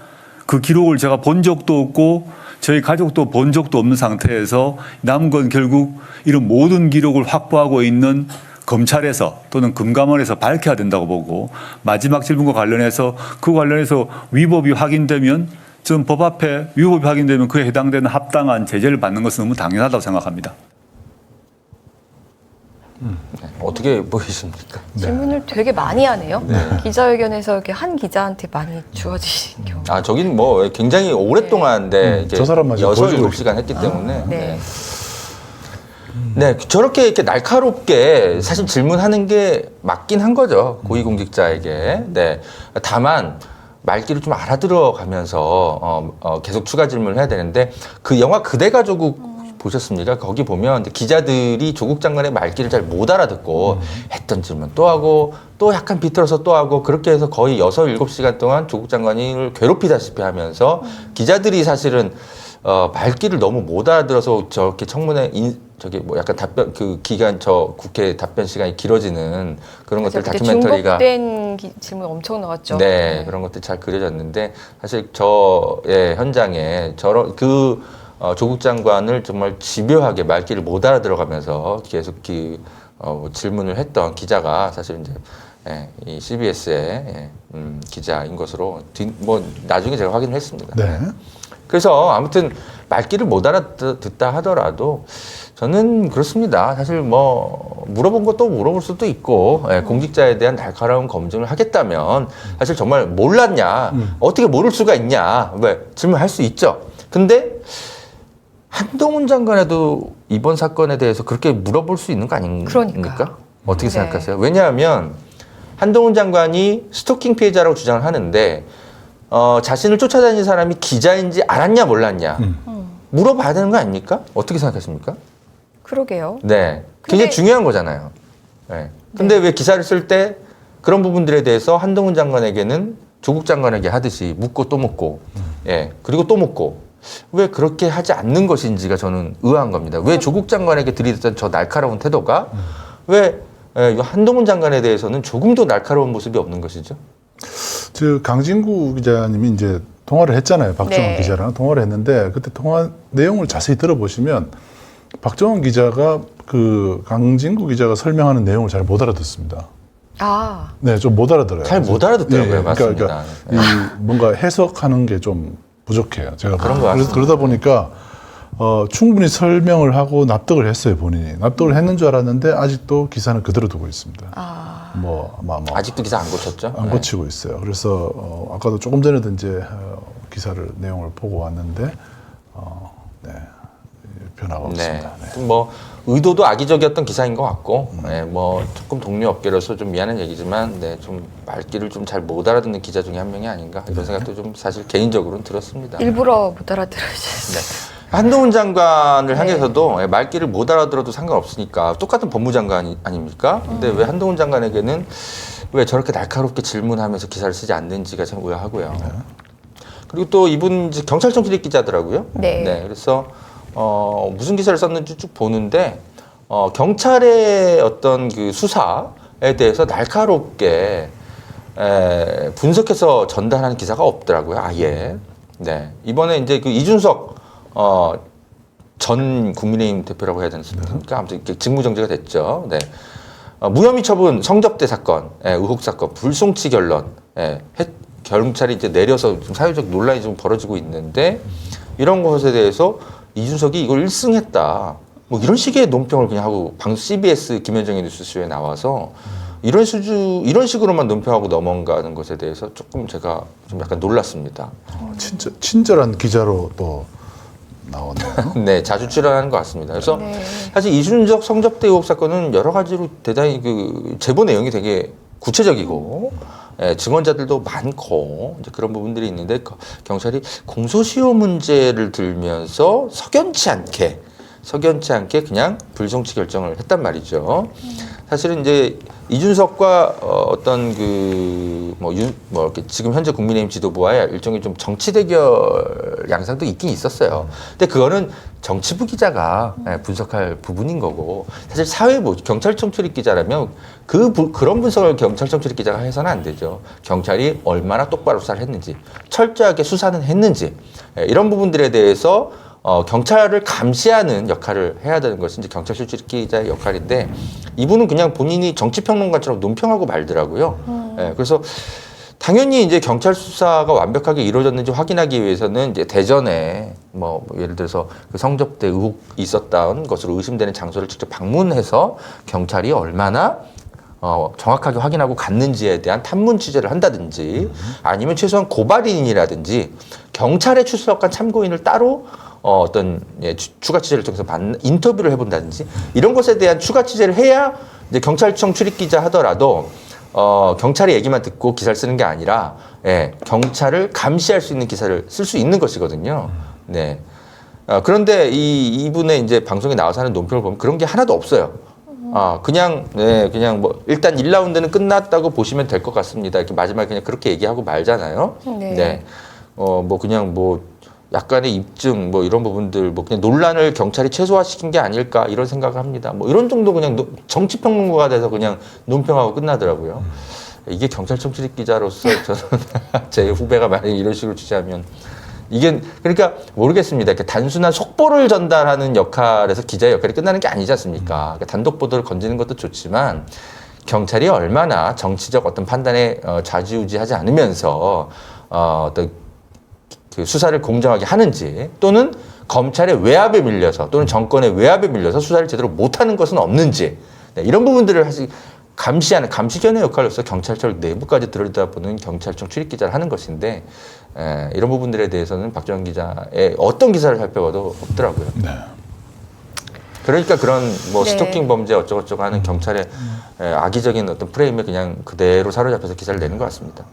그 기록을 제가 본 적도 없고 저희 가족도 본 적도 없는 상태에서 남은 건 결국 이런 모든 기록을 확보하고 있는 검찰에서 또는 금감원에서 밝혀야 된다고 보고 마지막 질문과 관련해서 위법이 확인되면 전 법 앞에 위법이 확인되면 그에 해당되는 합당한 제재를 받는 것은 너무 당연하다고 생각합니다. 어떻게 보이십니까? 질문을 되게 많이 하네요. 기자회견에서 이렇게 한 기자한테 많이 주어지신 경우. 저긴 뭐 굉장히 오랫동안 저 사람만 지금 6-7시간 했기 때문에. 네. 네, 저렇게 이렇게 날카롭게 사실 질문하는 게 맞긴 한 거죠. 고위공직자에게. 네. 다만 말귀를 좀 알아들어 가면서 계속 추가 질문을 해야 되는데 그 영화 그대가 조국 보셨습니까? 거기 보면 기자들이 조국 장관의 말귀를 잘 못 알아듣고 했던 질문 또 하고 또 약간 비틀어서 또 하고 그렇게 해서 거의 6-7시간 동안 조국 장관을 괴롭히다시피 하면서 기자들이 사실은 말귀를 너무 못 알아들어서 저렇게 청문회 약간 답변 국회 답변 시간이 길어지는 그런 것들 다큐멘터리가 중복된 질문 엄청 나왔죠. 네, 그런 것들 잘 그려졌는데 사실 현장에 조국 장관을 정말 집요하게 말귀를 못 알아들어가면서 계속 질문을 했던 기자가 사실 이제 이 CBS의 기자인 것으로 나중에 제가 확인을 했습니다. 네. 그래서 아무튼 말귀를 못 알아듣다 하더라도 저는 그렇습니다. 사실 뭐 물어본 것도 물어볼 수도 있고 공직자에 대한 날카로운 검증을 하겠다면 사실 정말 몰랐냐 어떻게 모를 수가 있냐 왜 질문할 수 있죠. 근데 한동훈 장관에도 이번 사건에 대해서 그렇게 물어볼 수 있는 거 아닙니까? 그러니까. 어떻게 네. 생각하세요? 왜냐하면 한동훈 장관이 스토킹 피해자라고 주장을 하는데 자신을 쫓아다니는 사람이 기자인지 알았냐 몰랐냐 물어봐야 되는 거 아닙니까? 어떻게 생각하십니까? 그러게요. 네, 근데- 굉장히 중요한 거잖아요. 네. 근데 왜 기사를 쓸 때 그런 부분들에 대해서 한동훈 장관에게는 조국 장관에게 하듯이 묻고 또 묻고, 예, 그리고 또 묻고 왜 그렇게 하지 않는 것인지가 저는 의아한 겁니다. 왜 조국 장관에게 들이댔던 저 날카로운 태도가 왜 한동훈 장관에 대해서는 조금도 날카로운 모습이 없는 것이죠? 강진구 기자님이 이제 통화를 했잖아요. 박정원 네. 기자랑 통화를 했는데 그때 통화 내용을 자세히 들어보시면 박정원 기자가 그 강진구 기자가 설명하는 내용을 잘 못 알아듣습니다. 아, 네, 좀 못 알아들어요. 잘 못 알아듣더라고요. 예, 맞습니다. 이 뭔가 해석하는 게 좀 부족해요. 제가 그런 것 그래서 같습니다. 그러다 보니까 충분히 설명을 하고 납득을 했어요, 본인이. 납득을 했는 줄 알았는데 아직도 기사는 그대로 두고 있습니다. 아마 아직도 기사 안 고쳤죠? 안 네. 고치고 있어요. 그래서 아까도 조금 전에도 이제 기사를 내용을 보고 왔는데 네, 변화가 없습니다. 네. 뭐 의도도 악의적이었던 기사인 것 같고, 네, 뭐 조금 동료 업계로서 좀 미안한 얘기지만, 네, 좀 말귀를 좀 잘 못 알아듣는 기자 중에 한 명이 아닌가 이런 생각도 좀 사실 개인적으로는 들었습니다. 일부러 못 알아들으셨어요. 네. 한동훈 장관을 네. 향해서도 말귀를 못 알아들어도 상관없으니까 똑같은 법무장관 아닙니까? 근데 왜 한동훈 장관에게는 왜 저렇게 날카롭게 질문하면서 기사를 쓰지 않는지가 참 의아하고요. 그리고 또 이분 이제 경찰청 출입 기자더라고요. 네. 그래서 무슨 기사를 썼는지 쭉 보는데 경찰의 어떤 그 수사에 대해서 날카롭게 분석해서 전달하는 기사가 없더라고요. 아예. 네. 이번에 이제 그 이준석 전 국민의힘 대표라고 해야 되는 겁니까? 아무튼 이렇게 직무정지가 됐죠. 네. 무혐의 처분 성접대 사건, 의혹 사건, 불송치 결론, 경찰이 이제 내려서 좀 사회적 논란이 좀 벌어지고 있는데 이런 것에 대해서 이준석이 이걸 1승했다. 뭐 이런 식의 논평을 그냥 하고 CBS 김현정의 뉴스쇼에 나와서 이런 식으로만 논평하고 넘어가는 것에 대해서 조금 제가 좀 약간 놀랐습니다. 친절한 기자로 또 나오네요. 네, 자주 출연하는 것 같습니다. 그래서 네. 사실 이준석 성접대 의혹 사건은 여러 가지로 대단히 그 제보 내용이 되게 구체적이고 증언자들도 많고 이제 그런 부분들이 있는데 경찰이 공소시효 문제를 들면서 석연치 않게 그냥 불송치 결정을 했단 말이죠. 사실은 이제 이준석과 어떤 이렇게 지금 현재 국민의힘 지도부와의 일종의 좀 정치 대결 양상도 있긴 있었어요. 근데 그거는 정치부 기자가 분석할 부분인 거고 사실 경찰청 출입 기자라면 그런 분석을 경찰청 출입 기자가 해서는 안 되죠. 경찰이 얼마나 똑바로 수사를 했는지, 철저하게 수사는 했는지 이런 부분들에 대해서 경찰을 감시하는 역할을 해야 되는 것이 이제 경찰 출입 기자의 역할인데 이분은 그냥 본인이 정치평론가처럼 논평하고 말더라고요. 그래서 당연히 이제 경찰 수사가 완벽하게 이루어졌는지 확인하기 위해서는 이제 대전에 뭐 예를 들어서 그 성접대 의혹이 있었다는 것으로 의심되는 장소를 직접 방문해서 경찰이 얼마나 정확하게 확인하고 갔는지에 대한 탐문 취재를 한다든지 아니면 최소한 고발인이라든지 경찰에 출석한 참고인을 따로 어떤 추가 취재를 통해서 인터뷰를 해본다든지 이런 것에 대한 추가 취재를 해야 이제 경찰청 출입 기자 하더라도 경찰의 얘기만 듣고 기사를 쓰는 게 아니라 경찰을 감시할 수 있는 기사를 쓸 수 있는 것이거든요. 네. 그런데 이분의 이제 방송에 나와서 하는 논평을 보면 그런 게 하나도 없어요. 그냥 뭐 일단 1라운드는 끝났다고 보시면 될 것 같습니다. 이렇게 마지막에 그냥 그렇게 얘기하고 말잖아요. 네. 뭐 그냥 뭐 약간의 입증 뭐 이런 부분들 뭐 그냥 논란을 경찰이 최소화시킨 게 아닐까 이런 생각을 합니다. 뭐 이런 정도 그냥 정치평론가가 돼서 그냥 논평하고 끝나더라고요. 이게 경찰청 출입 기자로서 저는 제 후배가 만약에 이런 식으로 취재하면 이게 그러니까 모르겠습니다. 이렇게 단순한 속보를 전달하는 역할에서 기자의 역할이 끝나는 게 아니지 않습니까? 그러니까 단독 보도를 건지는 것도 좋지만 경찰이 얼마나 정치적 어떤 판단에 좌지우지하지 않으면서 어떤 그 수사를 공정하게 하는지 또는 검찰의 외압에 밀려서 또는 정권의 외압에 밀려서 수사를 제대로 못하는 것은 없는지 네, 이런 부분들을 사실 감시하는 감시견의 역할로서 경찰청 내부까지 들여다보는 경찰청 출입기자를 하는 것인데 이런 부분들에 대해서는 박정현 기자의 어떤 기사를 살펴봐도 없더라고요. 네. 그러니까 그런 뭐 네. 스토킹 범죄 어쩌고저쩌고 하는 경찰의 악의적인 어떤 프레임에 그냥 그대로 사로잡혀서 기사를 내는 것 같습니다.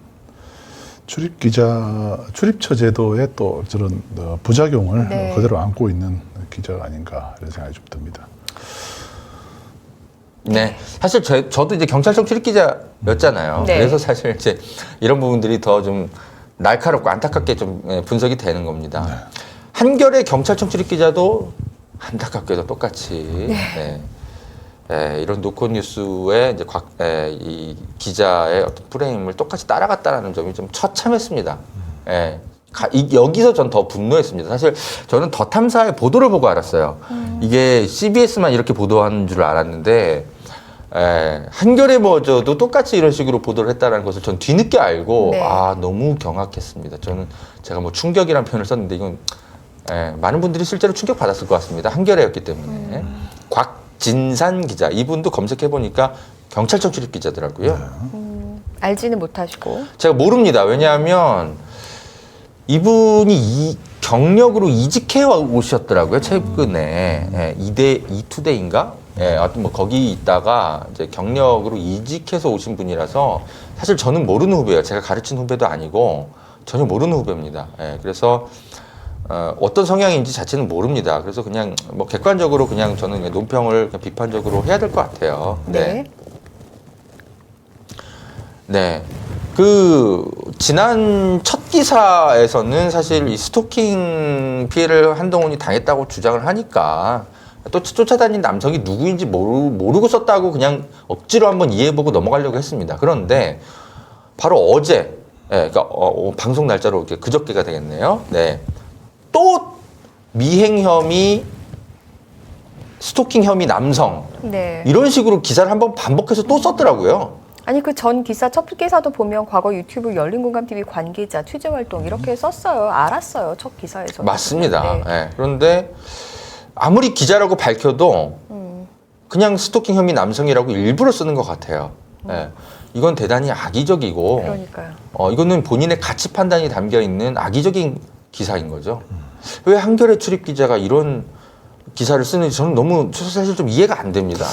출입처 제도의 또 저런 부작용을 네. 그대로 안고 있는 기자가 아닌가 이런 생각이 좀 듭니다. 네, 사실 저도 이제 경찰청 출입기자였잖아요. 네. 그래서 사실 이제 이런 부분들이 더 좀 날카롭고 안타깝게 좀 분석이 되는 겁니다. 한겨레 경찰청 출입기자도 안타깝게도 똑같이 이런 노컷 뉴스의 이제 이 기자의 어떤 프레임을 똑같이 따라갔다라는 점이 좀 처참했습니다. 여기서 전 더 분노했습니다. 사실 저는 더 탐사의 보도를 보고 알았어요. 이게 CBS만 이렇게 보도하는 줄 알았는데 한겨레마저도 똑같이 이런 식으로 보도를 했다는 것을 전 뒤늦게 알고 네. 너무 경악했습니다. 저는 제가 뭐 충격이라는 표현을 썼는데 이건 많은 분들이 실제로 충격 받았을 것 같습니다. 한겨레였기 때문에. 곽진산 기자 이분도 검색해 보니까 경찰청 출입 기자더라고요. 알지는 못하시고. 제가 모릅니다. 왜냐하면 이분이 경력으로 이직해 오셨더라고요. 최근에 이투데이인가? 하여튼 뭐 거기 있다가 이제 경력으로 이직해서 오신 분이라서 사실 저는 모르는 후배예요. 제가 가르친 후배도 아니고 전혀 모르는 후배입니다. 그래서 어떤 성향인지 자체는 모릅니다. 그래서 그냥 뭐 객관적으로 그냥 저는 그냥 논평을 그냥 비판적으로 해야 될 것 같아요. 네. 네. 그 지난 첫 기사에서는 사실 이 스토킹 피해를 한동훈이 당했다고 주장을 하니까 또 쫓아다닌 남성이 누구인지 모르고 썼다고 그냥 억지로 한번 이해해보고 넘어가려고 했습니다. 그런데 바로 어제, 그러니까 방송 날짜로 이렇게 그저께가 되겠네요. 네. 또 미행 혐의, 스토킹 혐의 남성 네. 이런 식으로 기사를 한번 반복해서 또 썼더라고요. 아니 그 전 기사 첫 기사도 보면 과거 유튜브 열린공감TV 관계자 취재활동 이렇게 썼어요. 알았어요. 첫 기사에서. 맞습니다. 네. 그런데 아무리 기자라고 밝혀도 그냥 스토킹 혐의 남성이라고 일부러 쓰는 것 같아요. 이건 대단히 악의적이고 그러니까요. 이거는 본인의 가치 판단이 담겨 있는 악의적인 기사인 거죠. 왜 한겨레 출입 기자가 이런 기사를 쓰는지 저는 너무 사실 좀 이해가 안 됩니다.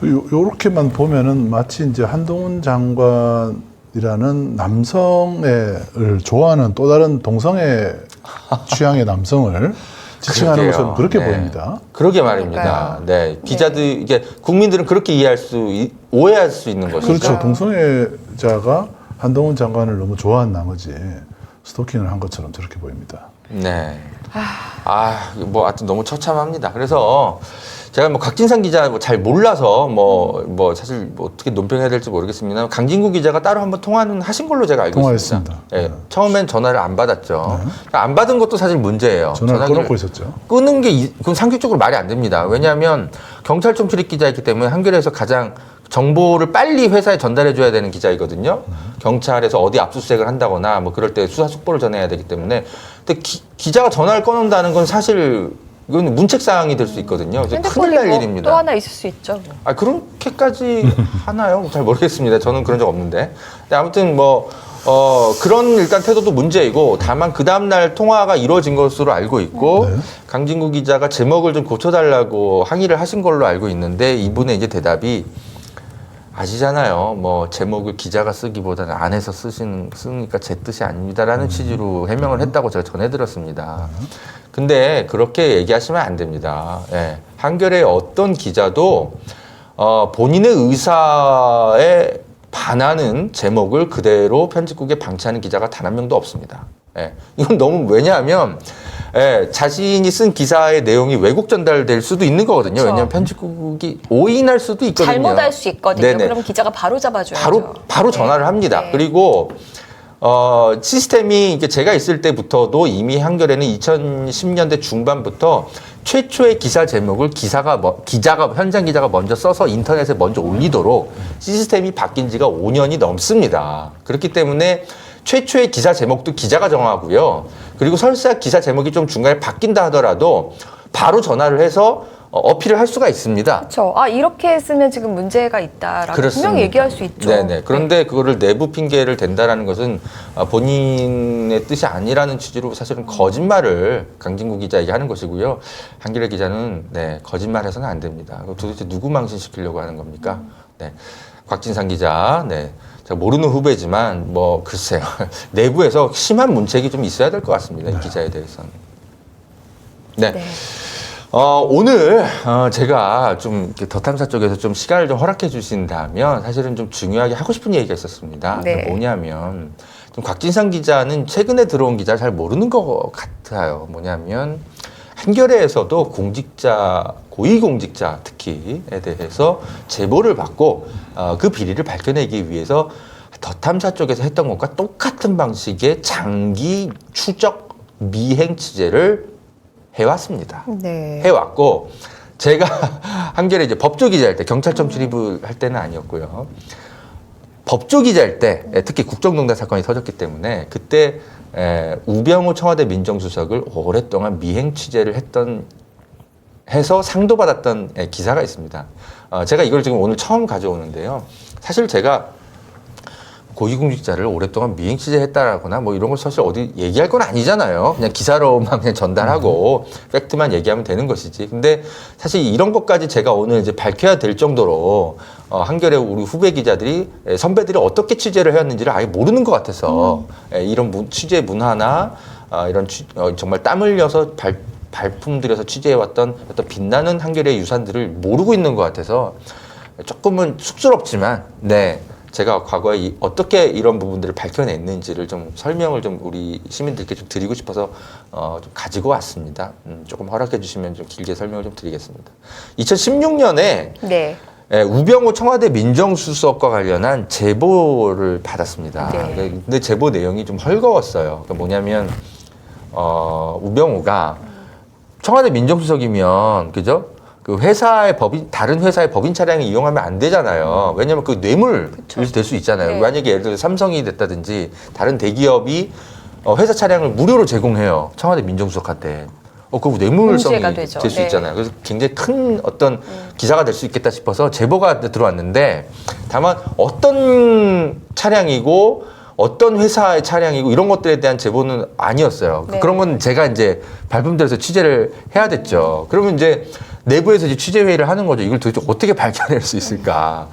요렇게만 보면은 마치 이제 한동훈 장관이라는 남성을 좋아하는 또 다른 동성애 취향의 남성을 지칭하는 그러게요. 것처럼 그렇게 네. 보입니다. 그러게 말입니다. 그러니까요. 네, 기자들 이게 국민들은 그렇게 오해할 수 있는 것이죠. 그렇죠. 동성애자가 한동훈 장관을 너무 좋아한 나머지 스토킹을 한 것처럼 저렇게 보입니다. 네. 뭐 하여튼 너무 처참합니다. 그래서 제가 뭐 곽진산 기자 뭐 잘 몰라서 뭐 사실 뭐 어떻게 논평해야 될지 모르겠습니다. 강진구 기자가 따로 한번 통화는 하신 걸로 제가 알고 통화했습니다. 있습니다. 네. 처음엔 전화를 안 받았죠. 안 받은 것도 사실 문제예요. 전화를 전화기를 끊고 있었죠. 끄는 게 그건 상식적으로 말이 안 됩니다. 왜냐하면 경찰청 출입 기자이기 때문에 한겨레에서 가장 정보를 빨리 회사에 전달해 줘야 되는 기자이거든요. 경찰에서 어디 압수수색을 한다거나 뭐 그럴 때 수사 속보를 전해야 되기 때문에. 근데 기자가 전화를 꺼놓는다는 건 사실 이건 문책사항이 될 수 있거든요. 이제 큰일 날 일입니다. 또 하나 있을 수 있죠. 뭐. 그렇게까지 하나요? 잘 모르겠습니다. 저는 그런 적 없는데. 근데 아무튼 그런 일단 태도도 문제이고 다만 그 다음날 통화가 이루어진 것으로 알고 있고 강진구 기자가 제목을 좀 고쳐달라고 항의를 하신 걸로 알고 있는데 이분의 이제 대답이 아시잖아요. 뭐 제목을 기자가 쓰기보다는 안에서 쓰니까 제 뜻이 아닙니다라는 취지로 해명을 했다고 제가 전해 들었습니다. 근데 그렇게 얘기하시면 안 됩니다. 한겨레의 어떤 기자도 본인의 의사에 반하는 제목을 그대로 편집국에 방치하는 기자가 단 한 명도 없습니다. 이건 너무 왜냐하면 자신이 쓴 기사의 내용이 왜곡 전달될 수도 있는 거거든요. 그렇죠. 왜냐하면 편집국이 오인할 수도 있거든요. 잘못할 수 있거든요. 네네. 그럼 기자가 바로 잡아줘야죠. 바로 전화를 합니다. 네. 그리고 시스템이 이게 제가 있을 때부터도 이미 한겨레는 2010년대 중반부터 최초의 기사 제목을 현장 기자가 먼저 써서 인터넷에 먼저 올리도록 시스템이 바뀐 지가 5년이 넘습니다. 그렇기 때문에 최초의 기사 제목도 기자가 정하고요. 그리고 설사 기사 제목이 좀 중간에 바뀐다 하더라도 바로 전화를 해서 어필을 할 수가 있습니다. 그렇죠. 아 이렇게 쓰면 지금 문제가 있다라고 그렇습니다. 분명히 얘기할 수 있죠. 네네. 그런데 그거를 내부 핑계를 댄다라는 것은 본인의 뜻이 아니라는 취지로 사실은 거짓말을 강진구 기자에게 하는 것이고요. 한겨레 기자는 네, 거짓말해서는 안 됩니다. 도대체 누구 망신시키려고 하는 겁니까? 네. 곽진상 기자, 네. 제가 모르는 후배지만 뭐 글쎄요. 내부에서 심한 문책이 좀 있어야 될 것 같습니다. 이 기자에 대해서는. 네. 네. 오늘 제가 좀 이렇게 더 탐사 쪽에서 좀 시간을 좀 허락해 주신다면 사실은 좀 중요하게 하고 싶은 얘기가 있었습니다. 네. 뭐냐면 좀 곽진상 기자는 최근에 들어온 기자 잘 모르는 것 같아요. 뭐냐면 한겨레에서도 공직자, 고위공직자 특히에 대해서 제보를 받고 그 비리를 밝혀내기 위해서 더 탐사 쪽에서 했던 것과 똑같은 방식의 장기 추적 미행 취재를 해왔습니다. 네. 해왔고 제가 한겨레 이제 법조 기자일 때 경찰청 출입을 할 때는 아니었고요. 법조 기자일 때 특히 국정농단 사건이 터졌기 때문에 그때 우병우 청와대 민정수석을 오랫동안 미행 취재를 해서 상도 받았던 기사가 있습니다. 제가 이걸 지금 오늘 처음 가져오는데요. 사실 제가 고위공직자를 오랫동안 미행 취재했다라거나 뭐 이런 걸 사실 어디 얘기할 건 아니잖아요. 그냥 기사로만 그냥 전달하고 팩트만 얘기하면 되는 것이지. 근데 사실 이런 것까지 제가 오늘 이제 밝혀야 될 정도로 한겨레 우리 후배 기자들이 선배들이 어떻게 취재를 해왔는지를 아예 모르는 것 같아서 이런 취재 문화나 이런 정말 땀 흘려서 발품 들여서 취재해왔던 어떤 빛나는 한겨레의 유산들을 모르고 있는 것 같아서 조금은 쑥스럽지만 네. 제가 과거에 어떻게 이런 부분들을 밝혀냈는지를 좀 설명을 좀 우리 시민들께 좀 드리고 싶어서 좀 가지고 왔습니다. 조금 허락해 주시면 좀 길게 설명을 좀 드리겠습니다. 2016년에 네. 우병우 청와대 민정수석과 관련한 제보를 받았습니다. 네. 근데 제보 내용이 좀 헐거웠어요. 그러니까 뭐냐면 우병우가 청와대 민정수석이면 그죠? 그 회사의 다른 회사의 법인 차량을 이용하면 안 되잖아요. 왜냐하면 그 뇌물이 될 수 있잖아요. 네. 만약에 예를 들어 삼성이 됐다든지 다른 대기업이 회사 차량을 무료로 제공해요. 청와대 민정수석한테. 그 뇌물성이 될 수 네. 있잖아요. 그래서 굉장히 큰 어떤 기사가 될 수 있겠다 싶어서 제보가 들어왔는데 다만 어떤 차량이고 어떤 회사의 차량이고 이런 것들에 대한 제보는 아니었어요. 네. 그런 건 제가 이제 발품들에서 취재를 해야 됐죠. 그러면 이제 내부에서 이제 취재 회의를 하는 거죠. 이걸 도대체 어떻게 밝혀낼 수 있을까?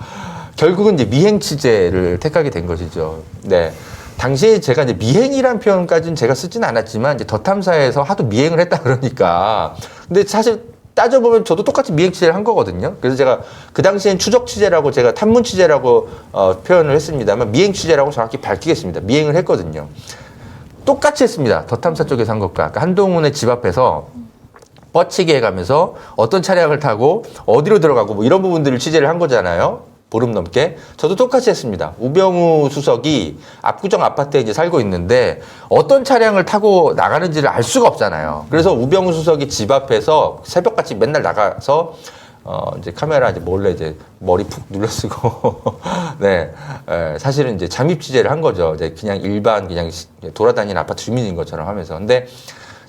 결국은 이제 미행 취재를 택하게 된 것이죠. 네. 당시에 제가 이제 미행이란 표현까지는 제가 쓰진 않았지만 이제 더 탐사에서 하도 미행을 했다 그러니까. 근데 사실 따져보면 저도 똑같이 미행 취재를 한 거거든요. 그래서 제가 그 당시엔 추적 취재라고 제가 탐문 취재라고 표현을 했습니다만 미행 취재라고 정확히 밝히겠습니다. 미행을 했거든요. 똑같이 했습니다. 더 탐사 쪽에서 한 것과. 그러니까 한동훈의 집 앞에서 뻗치게 해가면서 어떤 차량을 타고 어디로 들어가고 뭐 이런 부분들을 취재를 한 거잖아요. 보름 넘게. 저도 똑같이 했습니다. 우병우 수석이 압구정 아파트에 이제 살고 있는데 어떤 차량을 타고 나가는지를 알 수가 없잖아요. 그래서 우병우 수석이 집 앞에서 새벽같이 맨날 나가서 이제 카메라 이제 몰래 이제 머리 푹 눌러쓰고 네. 사실은 이제 잠입 취재를 한 거죠. 이제 그냥 일반 그냥 돌아다니는 아파트 주민인 것처럼 하면서. 근데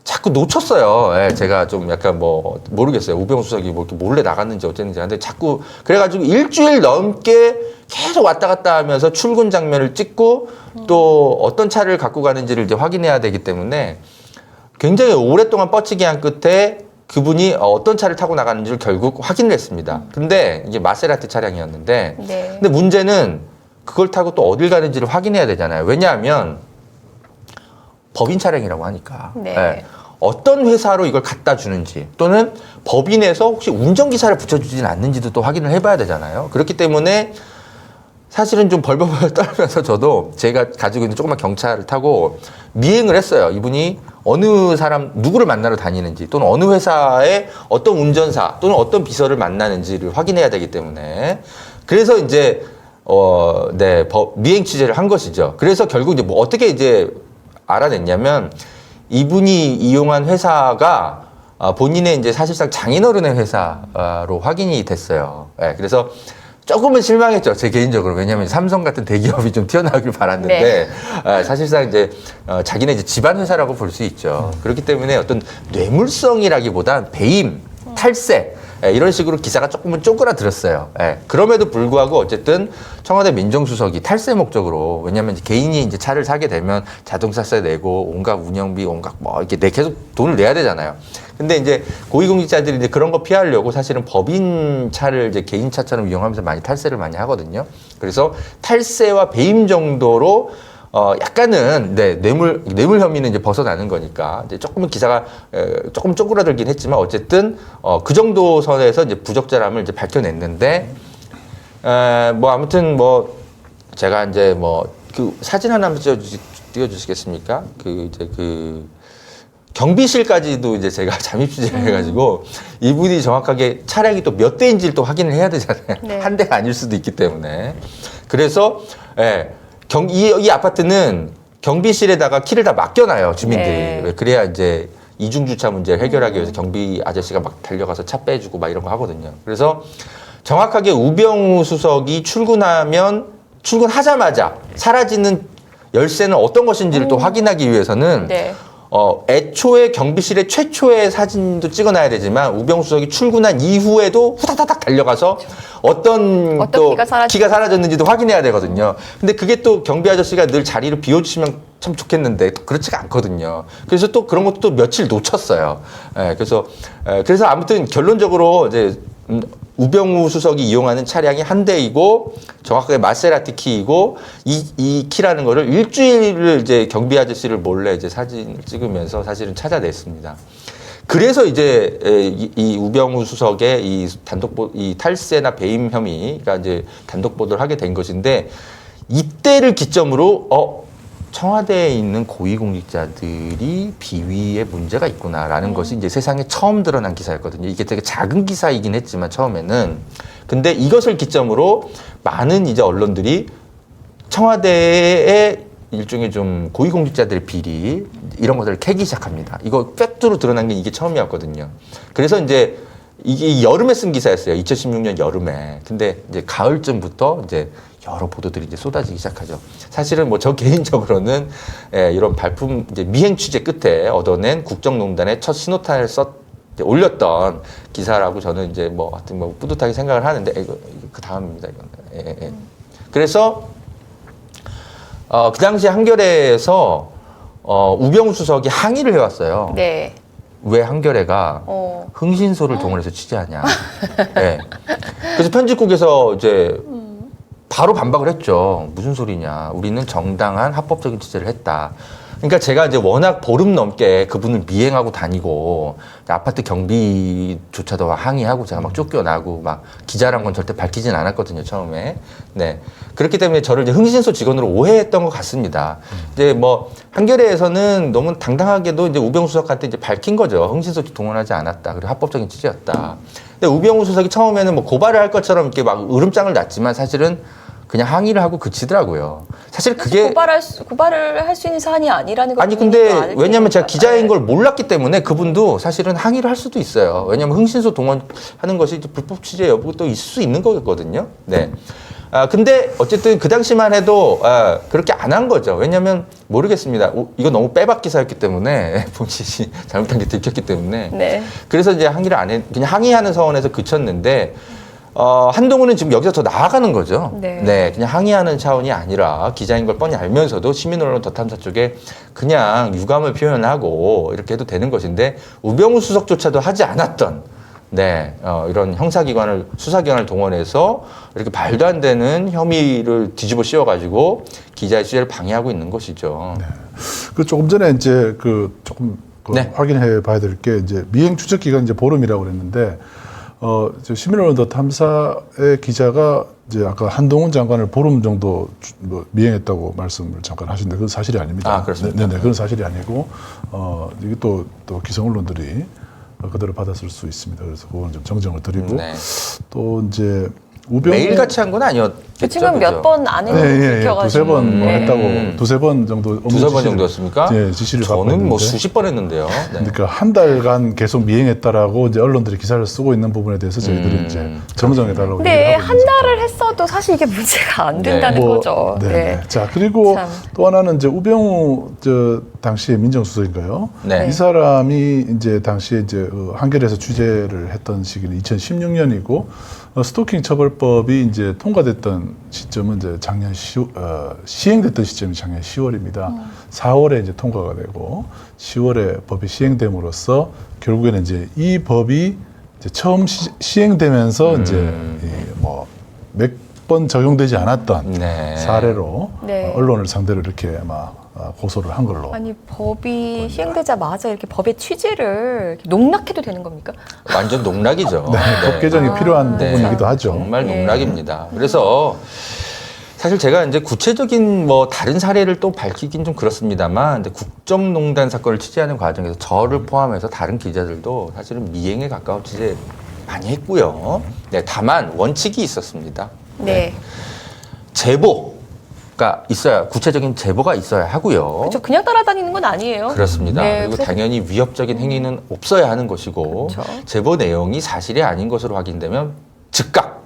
자꾸 놓쳤어요. 제가 좀 약간 뭐 모르겠어요. 우병우 수석이 뭐 이렇게 몰래 나갔는지 어쨌는지. 근데 자꾸 그래가지고 일주일 넘게 계속 왔다 갔다 하면서 출근 장면을 찍고 또 어떤 차를 갖고 가는지를 이제 확인해야 되기 때문에 굉장히 오랫동안 뻗치기 한 끝에 그분이 어떤 차를 타고 나가는지를 결국 확인을 했습니다. 근데 이게 마세라티 차량이었는데 네. 근데 문제는 그걸 타고 또 어딜 가는지를 확인해야 되잖아요. 왜냐하면 법인 차량이라고 하니까. 네. 네. 어떤 회사로 이걸 갖다 주는지 또는 법인에서 혹시 운전기사를 붙여주진 않는지도 또 확인을 해봐야 되잖아요. 그렇기 때문에 사실은 좀 벌벌벌 떨면서 저도 제가 가지고 있는 조그만 경차를 타고 미행을 했어요. 이분이 어느 사람, 누구를 만나러 다니는지 또는 어느 회사의 어떤 운전사 또는 어떤 비서를 만나는지를 확인해야 되기 때문에 그래서 이제 미행 취재를 한 것이죠. 그래서 결국 이제 뭐 어떻게 이제 알아냈냐면 이분이 이용한 회사가 본인의 이제 사실상 장인어른의 회사로 확인이 됐어요. 네, 그래서 조금은 실망했죠. 제 개인적으로. 왜냐하면 삼성 같은 대기업이 좀 튀어나오길 바랐는데 사실상 이제 자기네 이제 집안 회사라고 볼 수 있죠. 그렇기 때문에 어떤 뇌물성이라기보단 배임, 탈세 이런 식으로 기사가 조금은 쪼그라들었어요. 그럼에도 불구하고 어쨌든 청와대 민정수석이 탈세 목적으로, 왜냐하면 이제 개인이 이제 차를 사게 되면 자동차세 내고 온갖 운영비, 온갖 뭐 이렇게 계속 돈을 내야 되잖아요. 근데 이제 고위공직자들이 이제 그런 거 피하려고 사실은 법인 차를 이제 개인 차처럼 이용하면서 많이 탈세를 많이 하거든요. 그래서 탈세와 배임 정도로 약간은 뇌물 혐의는 이제 벗어나는 거니까 이제 조금은 기사가 조금 쪼그라들긴 했지만 어쨌든 그 정도 선에서 이제 부적절함을 이제 밝혀냈는데 뭐 아무튼 뭐 제가 이제 뭐 그 사진 하나 한번 띄워주시겠습니까? 그 이제 그 경비실까지도 이제 제가 잠입 취재를 해가지고 이분이 정확하게 차량이 또 몇 대인지를 또 확인을 해야 되잖아요. 네. 한 대가 아닐 수도 있기 때문에. 그래서 이 아파트는 경비실에다가 키를 다 맡겨놔요, 주민들이. 네. 그래야 이제 이중 주차 문제를 해결하기 위해서 경비 아저씨가 막 달려가서 차 빼주고 막 이런 거 하거든요. 그래서 정확하게 우병우 수석이 출근하자마자 사라지는 열쇠는 어떤 것인지를 또 확인하기 위해서는 네. 애초에 경비실의 최초의 사진도 찍어놔야 되지만 우병우 수석이 출근한 이후에도 후다다닥 달려가서 어떤 또 키가 사라졌는지도 확인해야 되거든요. 근데 그게 또 경비 아저씨가 늘 자리를 비워주시면 참 좋겠는데 또 그렇지가 않거든요. 그래서 또 그런 것도 또 며칠 놓쳤어요. 그래서 아무튼 결론적으로 이제 우병우 수석이 이용하는 차량이 한 대이고 정확하게 마세라티 키이고 이 키라는 거를 일주일을 이제 경비 아저씨를 몰래 이제 사진을 찍으면서 사실은 찾아냈습니다. 그래서 이제 이 우병우 수석의 이 탈세나 배임 혐의가 이제 단독 보도를 하게 된 것인데 이때를 기점으로 청와대에 있는 고위공직자들이 비위에 문제가 있구나라는 것이 이제 세상에 처음 드러난 기사였거든요. 이게 되게 작은 기사이긴 했지만 처음에는. 근데 이것을 기점으로 많은 이제 언론들이 청와대의 일종의 좀 고위공직자들의 비리 이런 것들을 캐기 시작합니다. 이거 팩트로 드러난 게 이게 처음이었거든요. 그래서 이제 이게 여름에 쓴 기사였어요. 2016년 여름에. 근데 이제 가을쯤부터 이제 여러 보도들이 이제 쏟아지기 시작하죠. 사실은 뭐 저 개인적으로는 이런 발품 이제 미행 취재 끝에 얻어낸 국정농단의 첫 신호탄을 올렸던 기사라고 저는 이제 뭐 하여튼 뭐 뿌듯하게 생각을 하는데 이거 그 다음입니다. 이건. 그래서 그 당시 한겨레에서 우병우 수석이 항의를 해왔어요. 네. 왜 한겨레가 흥신소를 동원해서 취재하냐. 그래서 편집국에서 이제 바로 반박을 했죠. 무슨 소리냐. 우리는 정당한 합법적인 취재를 했다. 그러니까 제가 이제 워낙 보름 넘게 그분을 미행하고 다니고 아파트 경비조차도 항의하고 제가 막 쫓겨나고 막 기자란 건 절대 밝히진 않았거든요, 처음에. 네. 그렇기 때문에 저를 이제 흥신소 직원으로 오해했던 것 같습니다. 이제 뭐 한겨레에서는 너무 당당하게도 이제 우병우 수석한테 이제 밝힌 거죠. 흥신소 동원하지 않았다. 그리고 합법적인 취재였다. 근데 우병우 수석이 처음에는 뭐 고발을 할 것처럼 이렇게 막 으름장을 놨지만 사실은 그냥 항의를 하고 그치더라고요. 사실 그게 고발을 할 수 있는 사안이 아니라는 거. 아니 근데 왜냐하면 제가 기자인 걸 몰랐기 때문에 그분도 사실은 항의를 할 수도 있어요. 왜냐하면 흥신소 동원하는 것이 이제 불법 취재 여부가 또 있을 수 있는 거거든요. 네. 근데 어쨌든 그 당시만 해도 그렇게 안 한 거죠. 왜냐하면 모르겠습니다. 이거 너무 빼박 기사였기 때문에 본인이 잘못한 게 들켰기 때문에. 네. 그래서 이제 항의를 안 해. 그냥 항의하는 선에서 그쳤는데. 한동훈은 지금 여기서 더 나아가는 거죠. 네. 그냥 항의하는 차원이 아니라 기자인 걸 뻔히 알면서도 시민언론 더 탐사 쪽에 그냥 유감을 표현하고 이렇게 해도 되는 것인데 우병우 수석조차도 하지 않았던 이런 형사기관을 수사기관을 동원해서 이렇게 말도 안 되는 혐의를 뒤집어 씌워가지고 기자의 취재를 방해하고 있는 것이죠. 네. 그 조금 전에 이제 조금 확인해 봐야 될 게 이제 미행 추적 기간 이제 보름이라고 그랬는데. 시민언론 더 탐사의 기자가 이제 아까 한동훈 장관을 보름 정도 미행했다고 말씀을 잠깐 하셨는데 그건 사실이 아닙니다. 그렇습니다. 네네, 그건 사실이 아니고 이게 또 기성 언론들이 그대로 받았을 수 있습니다. 그래서 그건 좀 정정을 드리고 또 이제 매일 같이 한 건 아니었죠. 지금 몇 번 안 예, 했는데 예, 예. 지켜가지고. 두세 번 네. 했다고 두세 번 정도 업무 두세 번 지시를, 정도였습니까? 예, 지시를 받고 저는 뭐 있는데. 수십 번 했는데요. 네. 그러니까 한 달간 계속 미행했다라고 이제 언론들이 기사를 쓰고 있는 부분에 대해서 저희들이 이제 정정해달라고 근데 얘기를 하고 한 있는 달을 했어도 사실 이게 문제가 안 된다는 뭐, 거죠. 네. 네. 자, 그리고 참. 또 하나는 이제 우병우 당시에 민정수석인가요? 네. 이 사람이 이제 당시에 이제 한겨레에서 취재를 했던 시기는 2016년이고 스토킹 처벌법이 이제 통과됐던 시점은 이제 작년 시행됐던 시점이 작년 10월입니다. 4월에 이제 통과가 되고 10월에 법이 시행됨으로써 결국에는 이제 이 법이 이제 처음 시행되면서 이제 뭐 몇 번 적용되지 않았던 네. 사례로 네. 언론을 상대로 이렇게 고소를 한 걸로. 아니 법이 시행되자마자 이렇게 법의 취지를 이렇게 농락해도 되는 겁니까? 완전 농락이죠. 법 개정이 필요한 네. 부분이기도 하죠. 정말 네. 농락입니다. 그래서 사실 제가 이제 구체적인 뭐 다른 사례를 또 밝히긴 좀 그렇습니다만 이제 국정농단 사건을 취재하는 과정에서 저를 포함해서 다른 기자들도 사실은 미행에 가까운 취재 많이 했고요. 네, 다만 원칙이 있었습니다. 네. 제보가 있어야 구체적인 제보가 있어야 하고요. 그렇죠. 그냥 따라다니는 건 아니에요. 그렇습니다. 네, 그리고 그래서- 당연히 위협적인 행위는 없어야 하는 것이고 그렇죠. 제보 내용이 사실이 아닌 것으로 확인되면 즉각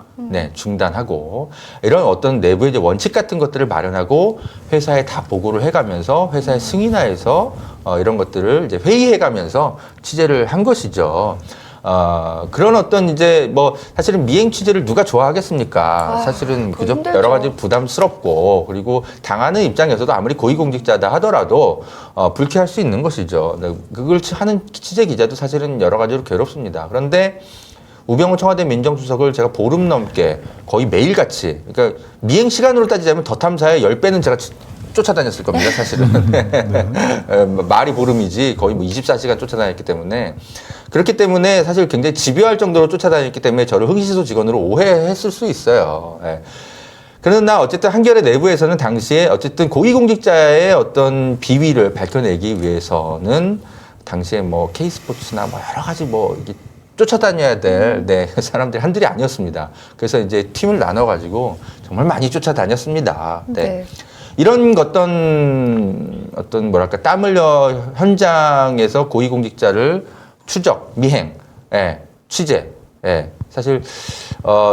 중단하고 이런 어떤 내부의 이제 원칙 같은 것들을 마련하고 회사에 다 보고를 해가면서 회사에 승인하에서 이런 것들을 이제 회의해가면서 취재를 한 것이죠. 그런 어떤 이제 뭐 사실은 미행 취재를 누가 좋아하겠습니까? 사실은 그거 그저 힘들죠. 여러 가지 부담스럽고 그리고 당하는 입장에서도 아무리 고위공직자다 하더라도 불쾌할 수 있는 것이죠. 네, 그걸 하는 취재 기자도 사실은 여러 가지로 괴롭습니다. 그런데 우병우 청와대 민정수석을 제가 보름 넘게 거의 매일같이 그러니까 미행 시간으로 따지자면 더 탐사의 10배는 제가 쫓아다녔을 겁니다, 사실은. 말이 보름이지 거의 뭐 24시간 쫓아다녔기 때문에 그렇기 때문에 사실 굉장히 집요할 정도로 쫓아다녔기 때문에 저를 흥시소 직원으로 오해했을 수 있어요. 예. 그러나 어쨌든 한겨레 내부에서는 당시에 어쨌든 고위공직자의 어떤 비위를 밝혀내기 위해서는 당시에 뭐 K스포츠나 뭐 여러 가지 뭐 이게 쫓아다녀야 될 사람들이 한둘이 아니었습니다. 그래서 이제 팀을 나눠가지고 정말 많이 쫓아다녔습니다. 네. 네. 이런 어떤 뭐랄까 땀 흘려 현장에서 고위공직자를 추적, 미행, 취재, 사실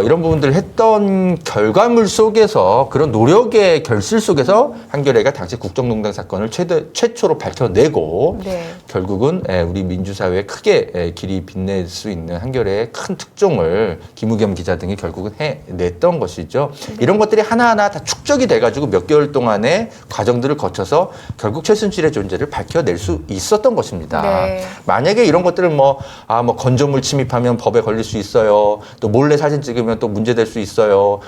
이런 부분들을 했던 결과물 속에서 그런 노력의 결실 속에서 한겨레가 당시 국정농단 사건을 최초로 밝혀내고 네. 결국은 우리 민주사회에 크게 길이 빛낼 수 있는 한겨레의 큰 특종을 김우겸 기자 등이 결국은 해냈던 것이죠. 이런 것들이 하나하나 다 축적이 돼가지고 몇 개월 동안의 과정들을 거쳐서 결국 최순실의 존재를 밝혀낼 수 있었던 것입니다. 네. 만약에 이런 것들을 뭐 건조물 침입하면 법에 걸릴 수 있어요. 또 몰래 사진 찍으면 또 문제될 수 있어요.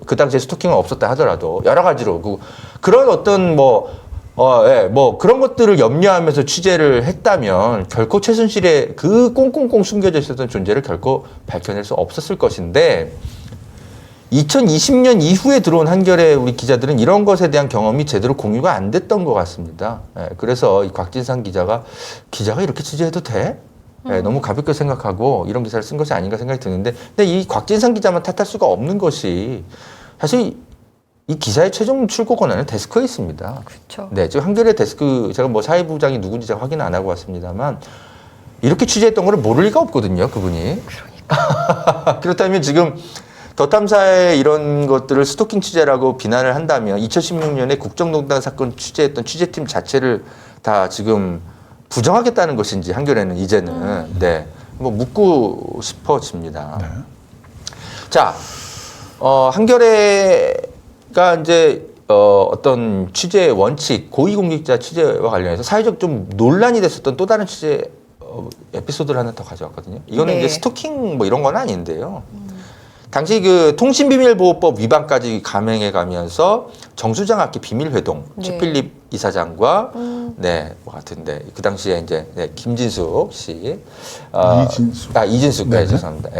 그 당시에 스토킹은 없었다 하더라도 여러 가지로 그런 어떤 그런 것들을 염려하면서 취재를 했다면 결코 최순실의 그 꽁꽁꽁 숨겨져 있었던 존재를 결코 밝혀낼 수 없었을 것인데 2020년 이후에 들어온 한겨레 우리 기자들은 이런 것에 대한 경험이 제대로 공유가 안 됐던 것 같습니다. 그래서 이 곽진상 기자가 이렇게 취재해도 돼? 너무 가볍게 생각하고 이런 기사를 쓴 것이 아닌가 생각이 드는데 근데 이 곽진상 기자만 탓할 수가 없는 것이 사실 이 기사의 최종 출고 권한은 데스크에 있습니다. 그렇죠. 네, 지금 한겨레 데스크 제가 뭐 사회부장이 누군지 제가 확인 안 하고 왔습니다만 이렇게 취재했던 거를 모를 리가 없거든요, 그분이. 그러니까. 그렇다면 지금 더 탐사의 이런 것들을 스토킹 취재라고 비난을 한다면 2016년에 국정농단 사건 취재했던 취재팀 자체를 다 지금 부정하겠다는 것인지 한겨레는 이제는 뭐 묻고 싶어집니다. 네. 자, 한겨레가 이제 어떤 취재 원칙, 고위공직자 취재와 관련해서 사회적 좀 논란이 됐었던 또 다른 취재 에피소드를 하나 더 가져왔거든요. 이거는 네. 이제 스토킹 뭐 이런 건 아닌데요. 당시 그 통신비밀보호법 위반까지 감행해 가면서 정수장 악기 비밀회동 네. 최필립 이사장과 뭐 같은데 그 당시에 이제 김진숙 씨, 이진숙, 네. 죄송합니다.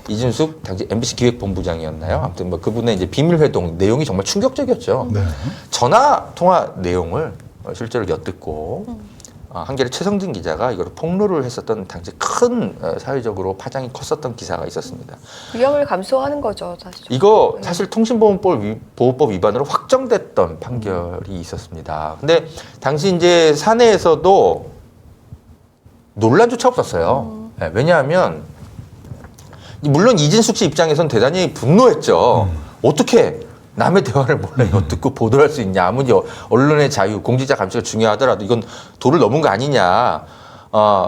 이진숙 당시 MBC 기획본부장이었나요? 아무튼 뭐 그분의 이제 비밀회동 내용이 정말 충격적이었죠. 네. 전화 통화 내용을 실제로 엿듣고 한겨레 최성진 기자가 이걸 폭로를 했었던 당시 큰 사회적으로 파장이 컸었던 기사가 있었습니다. 위험을 감수하는 거죠, 사실. 이거 사실 통신보호법 위반으로 확정됐던 판결이 있었습니다. 근데 당시 이제 사내에서도 논란조차 없었어요. 네, 왜냐하면 물론 이진숙 씨 입장에서는 대단히 분노했죠. 어떻게 남의 대화를 몰라 이거 듣고 보도를 할 수 있냐. 아무리 언론의 자유, 공직자 감시가 중요하더라도 이건 도를 넘은 거 아니냐.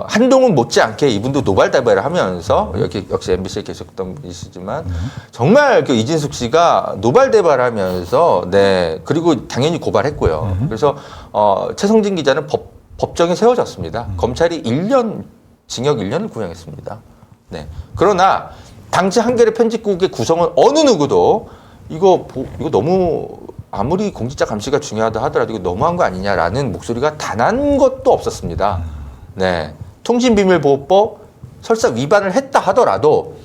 한동훈 못지않게 이분도 노발대발을 하면서 여기 역시 MBC에 계셨던 분이시지만 정말 그 이진숙 씨가 노발대발하면서 네 그리고 당연히 고발했고요. 그래서 최성진 기자는 법정에 세워졌습니다. 검찰이 징역 1년을 구형했습니다. 네 그러나 당시 한겨레 편집국의 구성은 어느 누구도 이거 너무 아무리 공직자 감시가 중요하다 하더라도 이거 너무한 거 아니냐라는 목소리가 단 한 것도 없었습니다. 네, 통신비밀보호법 설사 위반을 했다 하더라도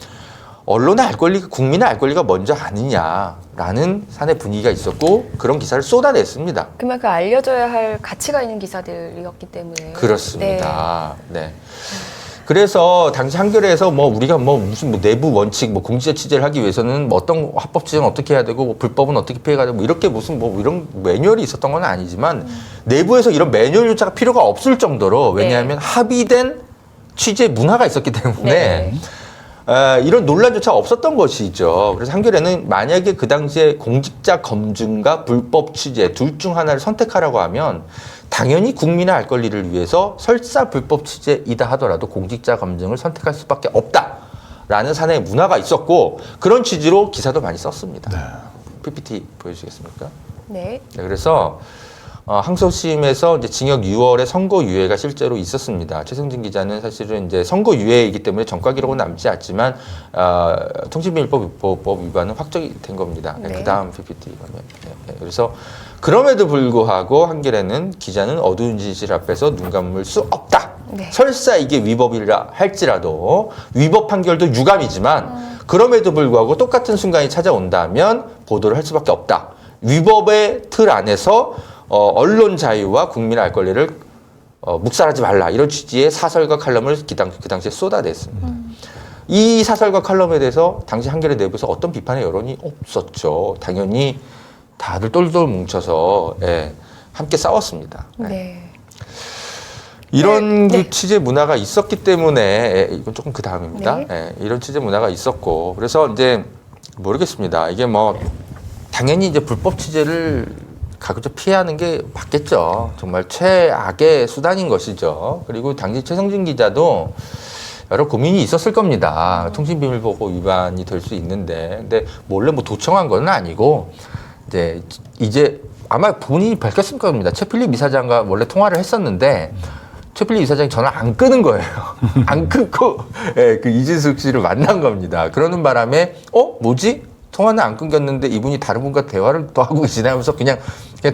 언론의 알 권리가 국민의 알 권리가 먼저 아니냐라는 사내 분위기가 있었고 그런 기사를 쏟아냈습니다. 그만큼 알려져야 할 가치가 있는 기사들이었기 때문에. 그렇습니다. 네. 그래서 당시 한겨레에서 우리가 무슨 내부 원칙, 공직자 취재를 하기 위해서는 어떤 합법 취재는 어떻게 해야 되고 불법은 어떻게 피해가야 되고 이렇게 무슨 이런 매뉴얼이 있었던 건 아니지만 내부에서 이런 매뉴얼조차가 필요가 없을 정도로 왜냐하면 합의된 취재 문화가 있었기 때문에 이런 논란조차 없었던 것이죠. 그래서 한겨레는 만약에 그 당시에 공직자 검증과 불법 취재 둘 중 하나를 선택하라고 하면 당연히 국민의 알 권리를 위해서 설사 불법 취재이다 하더라도 공직자 검증을 선택할 수밖에 없다라는 사내의 문화가 있었고 그런 취지로 기사도 많이 썼습니다. 네. PPT 보여주시겠습니까? 네. 네, 그래서 항소심에서 이제 징역 6월에 선고유예가 실제로 있었습니다. 최성진 기자는 사실은 이제 선고유예이기 때문에 전과 기록은 남지 않지만 통신비밀법 위반은 확정이 된 겁니다. 네. 그 다음 PPT 가면. 네, 그래서 그럼에도 불구하고 한겨레는 기자는 어두운 진실 앞에서 눈 감을 수 없다. 네. 설사 이게 위법이라 할지라도 위법 판결도 유감이지만 그럼에도 불구하고 똑같은 순간이 찾아온다면 보도를 할 수밖에 없다. 위법의 틀 안에서 언론 자유와 국민의 알 권리를 묵살하지 말라. 이런 취지의 사설과 칼럼을 그 당시에 쏟아냈습니다. 이 사설과 칼럼에 대해서 당시 한겨레 내부에서 어떤 비판의 여론이 없었죠. 당연히 다들 똘똘 뭉쳐서 함께 싸웠습니다. 네. 이런 그 취재 문화가 있었기 때문에 이건 조금 그 다음입니다. 이런 취재 문화가 있었고 그래서 이제 모르겠습니다. 이게 당연히 이제 불법 취재를 가급적 피하는 게 맞겠죠. 정말 최악의 수단인 것이죠. 그리고 당시 최성진 기자도 여러 고민이 있었을 겁니다. 통신비밀보호 위반이 될 수 있는데, 근데 몰래 도청한 건 아니고 이제 아마 본인이 밝혔을 겁니다. 최필립 이사장과 원래 통화를 했었는데 최필립 이사장이 전화 안 끊은 거예요. 안 끊고 그 이진숙 씨를 만난 겁니다. 그러는 바람에 뭐지? 통화는 안 끊겼는데 이분이 다른 분과 대화를 또 하고 계시나면서 그냥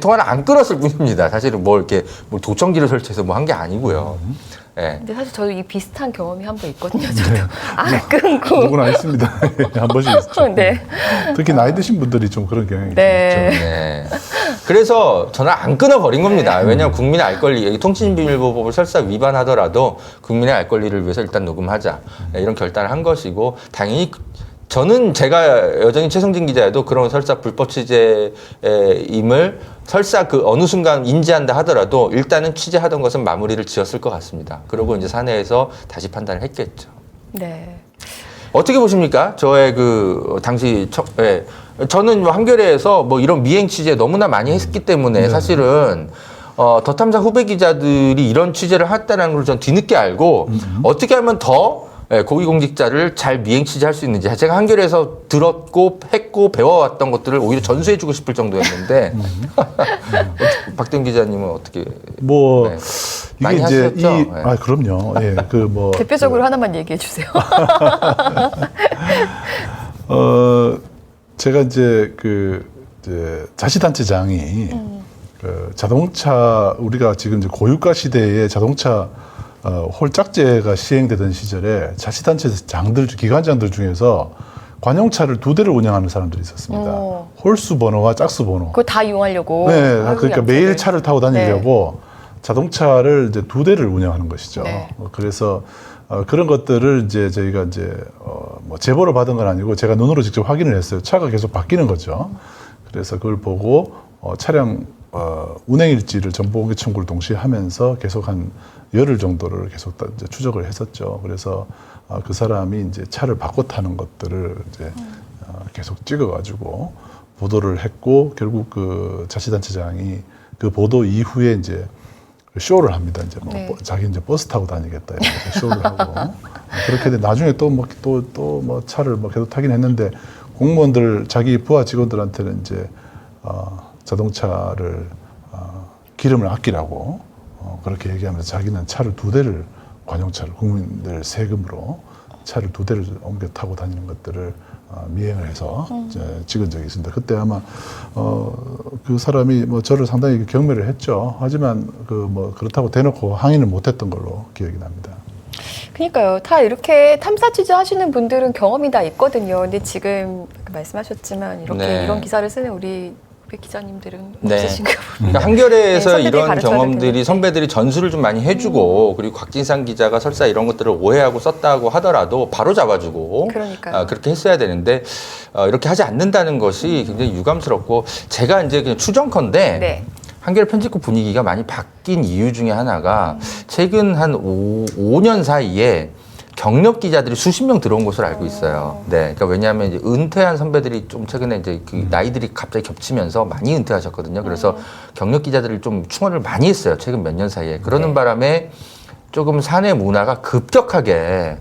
통화를 안 끊었을 뿐입니다. 사실은 이렇게 도청기를 설치해서 한 게 아니고요. 근데 사실 저도 이 비슷한 경험이 한 번 있거든요. 저도 안 끊고. 누구나 있습니다. 한 번씩 있죠. 네. 특히 나이 드신 분들이 좀 그런 경향이 네. 있죠. 네. 그래서 전화 안 끊어버린 겁니다. 왜냐하면 국민의 알 권리, 통신비밀보호법을 설사 위반하더라도 국민의 알 권리를 위해서 일단 녹음하자. 이런 결단을 한 것이고 당연히 저는 제가 여전히 최성진 기자여도 그런 설사 불법 취재임을 설사 그 어느 순간 인지한다 하더라도 일단은 취재하던 것은 마무리를 지었을 것 같습니다. 그리고 이제 사내에서 다시 판단을 했겠죠. 네. 어떻게 보십니까? 저의 당시 저는 한겨레에서 이런 미행 취재 너무나 많이 했기 때문에 사실은 더 탐사 후배 기자들이 이런 취재를 했다는 걸 전 뒤늦게 알고 어떻게 하면 더 고위공직자를 잘 미행 취재할 수 있는지 제가 한겨레에서 들었고 했고 배워왔던 것들을 오히려 전수해주고 싶을 정도였는데 박대웅 기자님은 어떻게 이게 많이 이제 하셨죠? 그럼요. 대표적으로 하나만 얘기해 주세요. 제가 이제 자치단체장이 자동차 우리가 지금 이제 고유가 시대에 자동차 홀짝제가 시행되던 시절에 자치단체장들, 기관장들 중에서 관용차를 2대를 운영하는 사람들이 있었습니다. 홀수 번호와 짝수 번호. 그거 다 이용하려고. 네, 그러니까 매일 차를 타고 다니려고 자동차를 이제 2대를 운영하는 것이죠. 네. 그래서 그런 것들을 이제 저희가 이제 뭐 제보를 받은 건 아니고 제가 눈으로 직접 확인을 했어요. 차가 계속 바뀌는 거죠. 그래서 그걸 보고 차량 운행일지를 정보공개 청구를 동시에 하면서 계속 한 열흘 정도를 계속 이제 추적을 했었죠. 그래서 그 사람이 이제 차를 바꿔 타는 것들을 이제 계속 찍어가지고 보도를 했고, 결국 그 자치단체장이 그 보도 이후에 이제 쇼를 합니다. 이제 뭐 네. 자기 이제 버스 타고 다니겠다 이러면서 쇼를 하고 그렇게 돼 나중에 또 뭐 차를 뭐 계속 타긴 했는데, 공무원들 자기 부하 직원들한테는 이제 자동차를 기름을 아끼라고 그렇게 얘기하면서 자기는 차를 2대를, 관용차를 국민들 세금으로 차를 2대를 옮겨 타고 다니는 것들을 미행을 해서 이제 찍은 적이 있습니다. 그때 아마 그 사람이 뭐 저를 상당히 경멸을 했죠. 하지만 그 뭐 그렇다고 대놓고 항의는 못했던 걸로 기억이 납니다. 그러니까요. 다 이렇게 탐사 취재하시는 분들은 경험이 다 있거든요. 근데 지금 말씀하셨지만 이렇게 네. 이런 기사를 쓰는 우리 기자님들은 네. 없으신가 봅니다. 그러니까 한겨레에서 네, 선배들이 이런 가르쳐야 경험들이 될 텐데. 선배들이 전수를 좀 많이 해주고, 그리고 곽진상 기자가 설사 이런 것들을 오해하고 썼다고 하더라도 바로 잡아주고 그러니까요. 그렇게 했어야 되는데 이렇게 하지 않는다는 것이 굉장히 유감스럽고, 제가 이제 그냥 추정컨대 네. 한겨레 편집국 분위기가 많이 바뀐 이유 중에 하나가 최근 한 5년 사이에 경력 기자들이 수십 명 들어온 것으로 알고 있어요. 네, 그러니까 왜냐하면 이제 은퇴한 선배들이 좀 최근에 이제 그 나이들이 갑자기 겹치면서 많이 은퇴하셨거든요. 그래서 경력 기자들을 좀 충원을 많이 했어요. 최근 몇 년 사이에. 그러는 네. 바람에 조금 사내 문화가 급격하게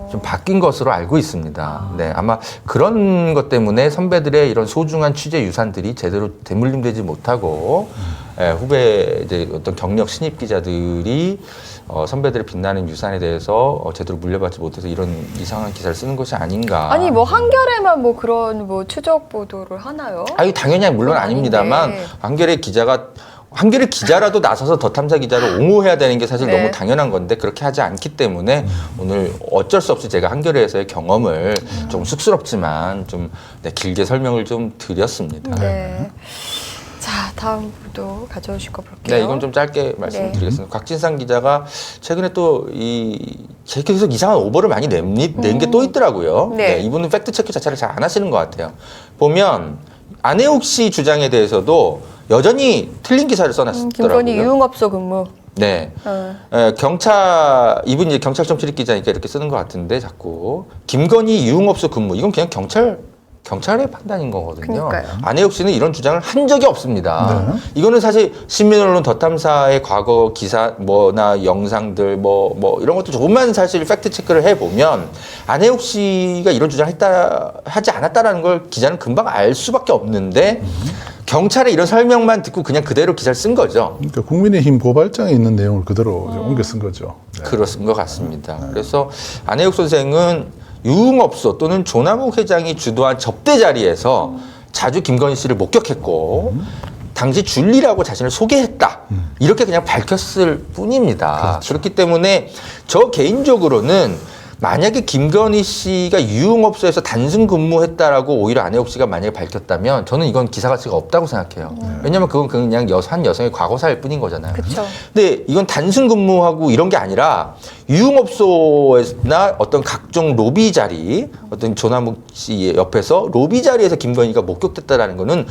좀 바뀐 것으로 알고 있습니다. 네, 아마 그런 것 때문에 선배들의 이런 소중한 취재 유산들이 제대로 대물림되지 못하고 후배 이제 어떤 경력 신입 기자들이 선배들의 빛나는 유산에 대해서 제대로 물려받지 못해서 이런 이상한 기사를 쓰는 것이 아닌가. 아니 뭐 한겨레만 뭐 그런 뭐 추적 보도를 하나요? 아유, 당연히 물론 그건 아닙니다만 아닌데. 한겨레 기자라도 나서서 더 탐사 기자를 옹호해야 되는 게 사실 네. 너무 당연한 건데, 그렇게 하지 않기 때문에 오늘 어쩔 수 없이 제가 한겨레에서의 경험을 좀 쑥스럽지만 좀 길게 설명을 좀 드렸습니다. 네. 자, 다음 보도 가져오시고 볼게요. 네, 이건 좀 짧게 말씀드리겠습니다. 곽진상 기자가 최근에 또 계속 이상한 오보를 많이 낸 게 또 있더라고요. 네. 네, 이분은 팩트 체크 자체를 잘 안 하시는 것 같아요. 보면 안혜욱 씨 주장에 대해서도 여전히 틀린 기사를 써놨더라고요. 김건희 유흥업소 근무. 네. 이분 이제 경찰청 출입 기자니까 이렇게 쓰는 것 같은데, 자꾸 김건희 유흥업소 근무, 이건 그냥 경찰의 판단인 거거든요. 그러니까요. 안혜욱 씨는 이런 주장을 한 적이 없습니다. 네. 이거는 사실 신민언론 더 탐사의 과거 기사 뭐나 영상들 뭐 이런 것도 조금만 사실 팩트 체크를 해보면 안혜욱 씨가 이런 주장을 하지 않았다라는 걸 기자는 금방 알 수밖에 없는데, 경찰의 이런 설명만 듣고 그냥 그대로 기사를 쓴 거죠. 그러니까 국민의힘 고발장에 있는 내용을 그대로 이제 옮겨 쓴 거죠. 네. 그렇은 것 같습니다. 그래서 안혜욱 선생은 유흥업소 또는 조남욱 회장이 주도한 접대 자리에서 자주 김건희 씨를 목격했고 당시 줄리라고 자신을 소개했다. 이렇게 그냥 밝혔을 뿐입니다. 그렇죠. 그렇기 때문에 저 개인적으로는 만약에 김건희 씨가 유흥업소에서 단순 근무했다라고 오히려 안혜욱 씨가 만약에 밝혔다면 저는 이건 기사 가치가 없다고 생각해요. 왜냐하면 그건 그냥 한 여성의 과거사일 뿐인 거잖아요. 그렇죠. 근데 이건 단순 근무하고 이런 게 아니라 유흥업소나 어떤 각종 로비 자리, 어떤 조남욱 씨 옆에서 로비 자리에서 김건희가 목격됐다라는 거는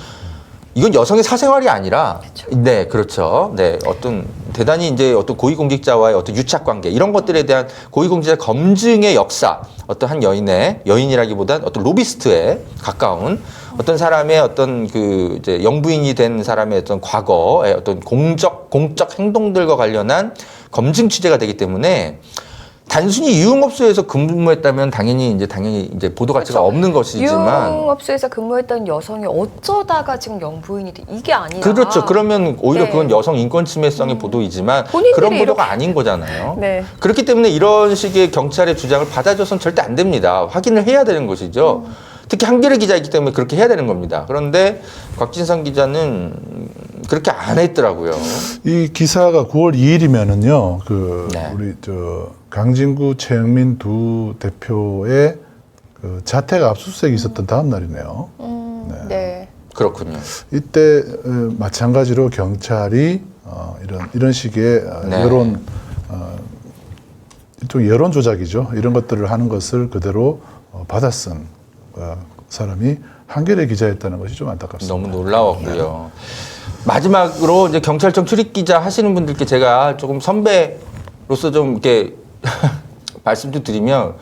이건 여성의 사생활이 아니라, 네, 그렇죠. 네, 어떤 대단히 이제 어떤 고위공직자와의 어떤 유착 관계, 이런 것들에 대한 고위공직자 검증의 역사, 어떤 한 여인이라기보단 어떤 로비스트에 가까운 어떤 사람의 어떤 그 이제 영부인이 된 사람의 어떤 과거의 어떤 공적 행동들과 관련한 검증 취재가 되기 때문에 단순히 유흥업소에서 근무했다면 당연히 이제 보도 가치가 그렇죠. 없는 것이지만, 유흥업소에서 근무했던 여성이 어쩌다가 지금 영부인이 돼? 이게 아니라. 그렇죠. 그러면 오히려 네. 그건 여성 인권 침해성의 보도이지만 본인들이 그런 보도가 이렇게- 아닌 거잖아요. 네. 그렇기 때문에 이런 식의 경찰의 주장을 받아줘서는 절대 안 됩니다. 확인을 해야 되는 것이죠. 특히 한겨레 기자이기 때문에 그렇게 해야 되는 겁니다. 그런데 곽진상 기자는 그렇게 안 했더라고요. 이 기사가 9월 2일이면은요, 네. 우리 강진구 최영민 두 대표의 그 자택 압수수색이 있었던 다음 날이네요. 네. 그렇군요. 이때 마찬가지로 경찰이 이런 식의 네. 일종 여론 조작이죠. 이런 것들을 하는 것을 그대로 받아쓴 사람이 한겨레 기자였다는 것이 좀 안타깝습니다. 너무 놀라웠고요. 마지막으로 이제 경찰청 출입 기자 하시는 분들께 제가 조금 선배로서 좀 이렇게 말씀 좀 드리면,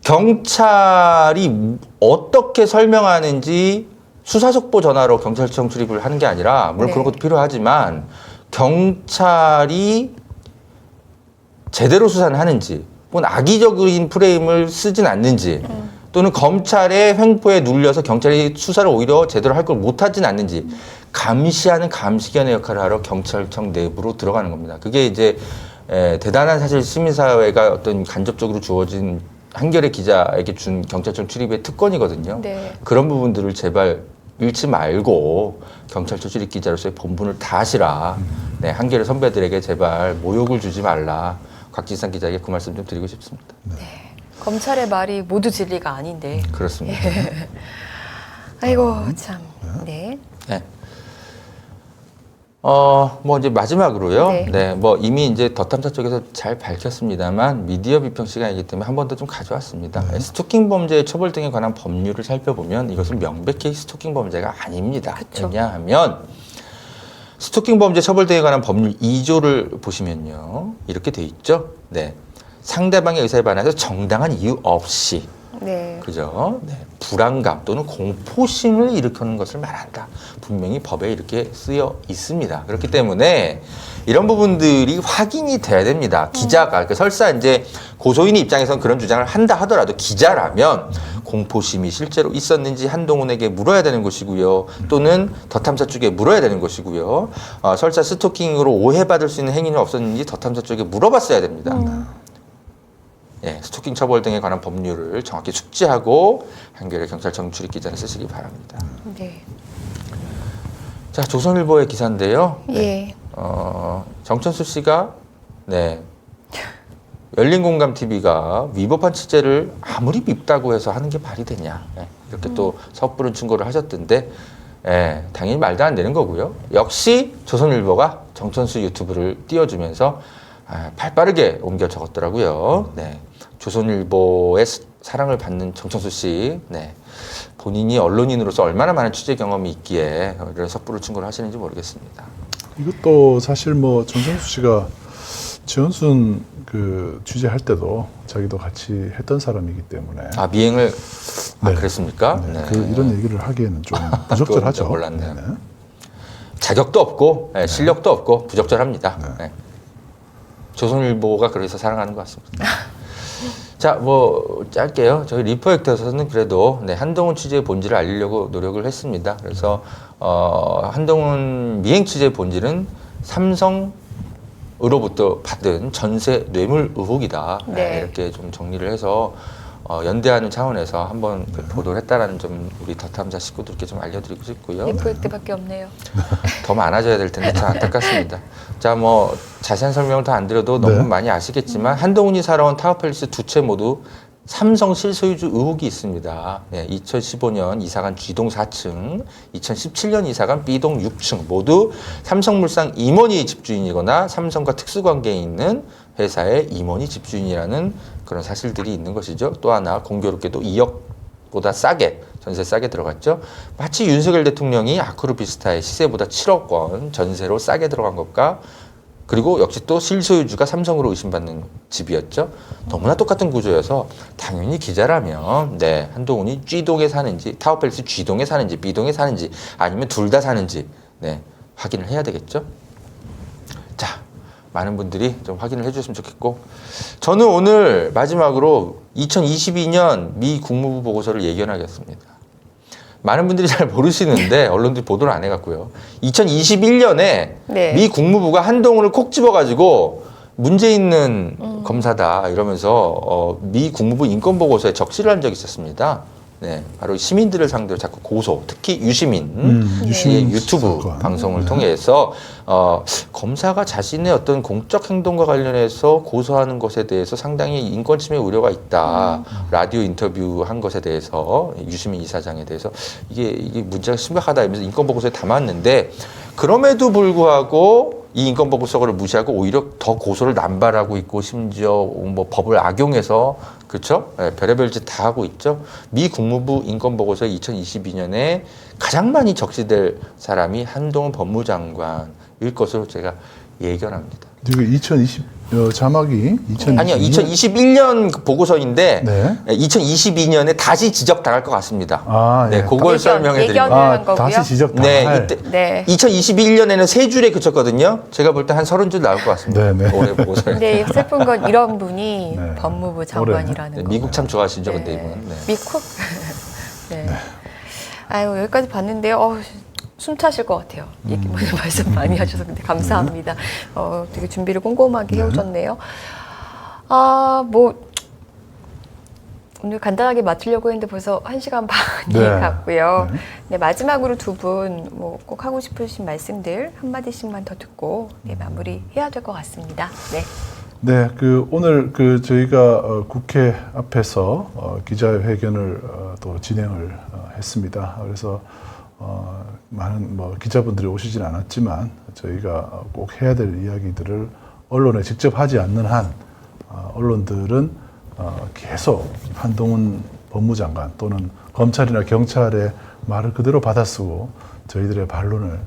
경찰이 어떻게 설명하는지 수사속보 전화로 경찰청 출입을 하는 게 아니라, 물론 네. 그런 것도 필요하지만 경찰이 제대로 수사를 하는지, 혹은 악의적인 프레임을 쓰진 않는지, 또는 검찰의 횡포에 눌려서 경찰이 수사를 오히려 제대로 할 걸 못하진 않는지 감시하는 감시견의 역할을 하러 경찰청 내부로 들어가는 겁니다. 그게 이제 대단한 사실 시민사회가 어떤 간접적으로 주어진 한겨레 기자에게 준 경찰청 출입의 특권이거든요. 네. 그런 부분들을 제발 잃지 말고 경찰청 출입 기자로서의 본분을 다하시라. 네, 한겨레 선배들에게 제발 모욕을 주지 말라. 곽지상 기자에게 그 말씀 좀 드리고 싶습니다. 검찰의 말이 모두 진리가 아닌데. 그렇습니다. 아이고 참. 네. 네. 뭐 이제 마지막으로요. 네. 네. 뭐 이미 이제 더 탐사 쪽에서 잘 밝혔습니다만 미디어 비평 시간이기 때문에 한 번 더 좀 가져왔습니다. 스토킹 범죄의 처벌 등에 관한 법률을 살펴보면 이것은 명백히 스토킹 범죄가 아닙니다. 그쵸. 왜냐하면 스토킹 범죄 처벌 등에 관한 법률 2조를 보시면요. 이렇게 돼 있죠. 네. 상대방의 의사에 반해서 정당한 이유 없이, 네. 그죠? 네. 불안감 또는 공포심을 일으키는 것을 말한다. 분명히 법에 이렇게 쓰여 있습니다. 그렇기 때문에 이런 부분들이 확인이 돼야 됩니다. 기자가, 그러니까 설사 이제 고소인의 입장에서는 그런 주장을 한다 하더라도 기자라면 공포심이 실제로 있었는지 한동훈에게 물어야 되는 것이고요. 또는 더 탐사 쪽에 물어야 되는 것이고요. 설사 스토킹으로 오해받을 수 있는 행위는 없었는지 더 탐사 쪽에 물어봤어야 됩니다. 예, 스토킹 처벌 등에 관한 법률을 정확히 숙지하고 한겨레 경찰청 출입 기자를 쓰시기 바랍니다. 네. 자, 조선일보의 기사인데요. 예. 정천수 씨가 네. 열린공감 TV가 위법한 취재를 아무리 밉다고 해서 하는 게 말이 되냐. 네. 이렇게 또 섣부른 충고를 하셨던데 당연히 말도 안 되는 거고요. 역시 조선일보가 정천수 유튜브를 띄워주면서 발빠르게 옮겨 적었더라고요. 네. 조선일보의 사랑을 받는 정천수 씨, 네. 본인이 언론인으로서 얼마나 많은 취재 경험이 있기에 이런 섣부른 충고를 하시는지 모르겠습니다. 이것도 사실 뭐 정정수 씨가 지원순 그 취재할 때도 자기도 같이 했던 사람이기 때문에 미행을 네. 그랬습니까? 네, 네. 이런 얘기를 하기에는 좀 부적절하죠. 그건 몰랐네요. 네네. 자격도 없고 실력도 없고 부적절합니다. 네. 조선일보가 그래서 사랑하는 것 같습니다. 자, 뭐 짧게요. 저희 리포액터에서는 그래도 한동훈 취재의 본질을 알리려고 노력을 했습니다. 그래서 한동훈 미행 취재의 본질은 삼성으로부터 받은 전세 뇌물 의혹이다. 네. 이렇게 좀 정리를 해서 연대하는 차원에서 한번 보도를 했다라는 점 우리 더 탐사 식구들께 좀 알려드리고 싶고요. 리포액트밖에 없네요. 더 많아져야 될 텐데 참 안타깝습니다. 자, 뭐 자세한 설명을 더 안 드려도 너무 네. 많이 아시겠지만 한동훈이 살아온 타워팰리스 두 채 모두 삼성 실소유주 의혹이 있습니다. 2015년 이사간 G동 4층, 2017년 이사간 B동 6층 모두 삼성물산 임원이 집주인이거나 삼성과 특수관계에 있는 회사의 임원이 집주인이라는 그런 사실들이 있는 것이죠. 또 하나 공교롭게도 2억보다 싸게 전세 싸게 들어갔죠. 마치 윤석열 대통령이 아크로비스타의 시세보다 7억 원 전세로 싸게 들어간 것과 그리고 역시 또 실소유주가 삼성으로 의심받는 집이었죠. 너무나 똑같은 구조여서 당연히 기자라면 한동훈이 G동에 사는지 타워팰리스 G동에 사는지 B동에 사는지 아니면 둘 다 사는지 확인을 해야 되겠죠. 자, 많은 분들이 좀 확인을 해주셨으면 좋겠고 저는 오늘 마지막으로 2022년 미 국무부 보고서를 예견하겠습니다. 많은 분들이 잘 모르시는데 언론들이 보도를 안 해갖고요. 2021년에 네. 미 국무부가 한동훈을 콕 집어가지고 문제 있는 검사다 이러면서 미 국무부 인권보고서에 적시를 한 적이 있었습니다. 네, 바로 시민들을 상대로 자꾸 고소, 특히 유시민, 유시민 유튜브 사건. 방송을 네. 통해서 검사가 자신의 어떤 공적 행동과 관련해서 고소하는 것에 대해서 상당히 인권 침해 우려가 있다. 라디오 인터뷰한 것에 대해서 유시민 이사장에 대해서 이게 문제가 심각하다 이러면서 인권 보고서에 담았는데 그럼에도 불구하고 이 인권 보고서를 무시하고 오히려 더 고소를 남발하고 있고 심지어 뭐 법을 악용해서 그렇죠? 네, 별의별 짓 다 하고 있죠. 미 국무부 인권 보고서 2022년에 가장 많이 적시될 사람이 한동훈 법무장관일 것으로 제가 예견합니다. 여기 2020 자막이 2020년 아니요, 2021년 그 보고서인데 네. 2022년에 다시 지적당할 것 같습니다. 아, 네, 예. 그걸 설명해 드립니다. 예견을 한 거고요. 다시 지적당할. 네, 이때 네. 2021년에는 3줄에 그쳤거든요. 제가 볼 때 한 30줄 나올 것 같습니다. 네, 네. 올해 보고서에. 근데 슬픈 건 이런 분이 네. 법무부 장관이라는 네, 거. 미국 참 좋아하시죠, 네. 근데 이분은. 네. 미국? 네. 아유, 여기까지 봤는데요. 숨 차실 것 같아요. 얘기 말씀 많이 하셔서 근데 감사합니다. 되게 준비를 꼼꼼하게 해오셨네요. 오늘 간단하게 마치려고 했는데 벌써 1시간 반이 네. 갔고요. 네. 네, 마지막으로 두 분 꼭 하고 싶으신 말씀들 한마디씩만 더 듣고 마무리해야 될 것 같습니다. 네. 네, 오늘 저희가 국회 앞에서 기자회견을 또 진행을 했습니다. 그래서 많은 기자분들이 오시진 않았지만 저희가 꼭 해야 될 이야기들을 언론에 직접 하지 않는 한 언론들은 계속 한동훈 법무장관 또는 검찰이나 경찰의 말을 그대로 받아쓰고 저희들의 반론을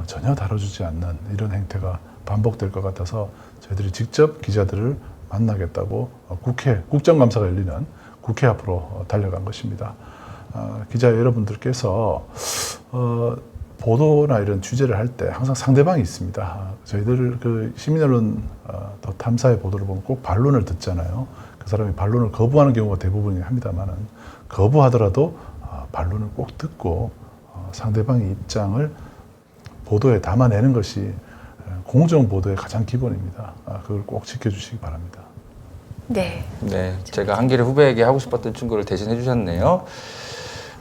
전혀 다뤄주지 않는 이런 행태가 반복될 것 같아서 저희들이 직접 기자들을 만나겠다고 국정감사가 열리는 국회 앞으로 달려간 것입니다. 기자 여러분들께서 보도나 이런 취재를 할 때 항상 상대방이 있습니다. 저희들 시민언론 더 탐사의 보도를 보면 꼭 반론을 듣잖아요. 그 사람이 반론을 거부하는 경우가 대부분이긴 합니다만은 거부하더라도 반론을 꼭 듣고 상대방의 입장을 보도에 담아내는 것이 공정 보도의 가장 기본입니다. 그걸 꼭 지켜주시기 바랍니다. 네. 네, 제가 한겨레 후배에게 하고 싶었던 충고를 대신 해주셨네요.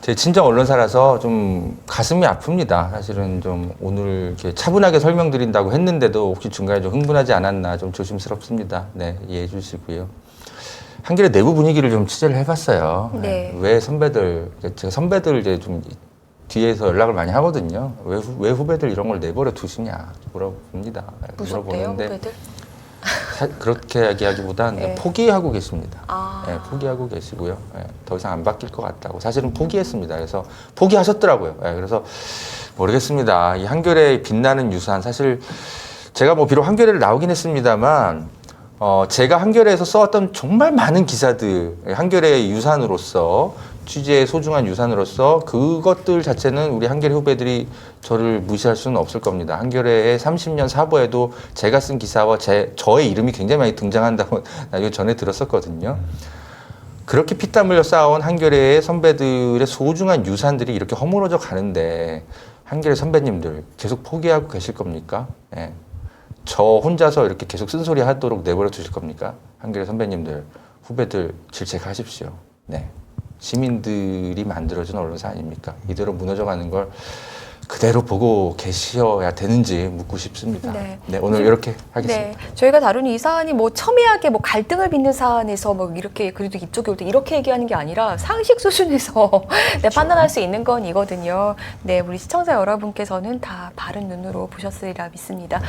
제 친정 언론사라서 좀 가슴이 아픕니다. 사실은 좀 오늘 이렇게 차분하게 설명드린다고 했는데도 혹시 중간에 좀 흥분하지 않았나 좀 조심스럽습니다. 네, 이해해 주시고요. 한겨레 내부 분위기를 좀 취재를 해봤어요. 네. 왜 제가 선배들 이제 좀 뒤에서 연락을 많이 하거든요. 왜 후배들 이런 걸 내버려 두시냐 물어봅니다. 무섭대요, 후배들? 그렇게 얘기하기보다는 네. 포기하고 계십니다. 아. 네, 포기하고 계시고요. 네, 더 이상 안 바뀔 것 같다고. 사실은 포기했습니다. 그래서 포기하셨더라고요. 네, 그래서 모르겠습니다. 이 한겨레의 빛나는 유산, 사실 제가 비록 한겨레를 나오긴 했습니다만 제가 한겨레에서 써왔던 정말 많은 기사들, 한겨레의 유산으로서 취재의 소중한 유산으로서 그것들 자체는 우리 한겨레 후배들이 저를 무시할 수는 없을 겁니다. 한겨레의 30년 사보에도 제가 쓴 기사와 저의 이름이 굉장히 많이 등장한다고 나중에 전에 들었었거든요. 그렇게 피땀 흘려 쌓아온 한겨레의 선배들의 소중한 유산들이 이렇게 허물어져 가는데 한겨레 선배님들 계속 포기하고 계실 겁니까? 네. 저 혼자서 이렇게 계속 쓴소리 하도록 내버려 두실 겁니까? 한겨레 선배님들, 후배들 질책하십시오. 네. 시민들이 만들어준 언론사 아닙니까? 이대로 무너져가는 걸 그대로 보고 계셔야 되는지 묻고 싶습니다. 네. 네, 오늘 이렇게 하겠습니다. 네, 저희가 다루는 이 사안이 첨예하게 갈등을 빚는 사안에서 이렇게 그래도 이쪽이 올 때 이렇게 얘기하는 게 아니라 상식 수준에서 네, 판단할 수 있는 건 이거든요. 네, 우리 시청자 여러분께서는 다 바른 눈으로 보셨으리라 믿습니다.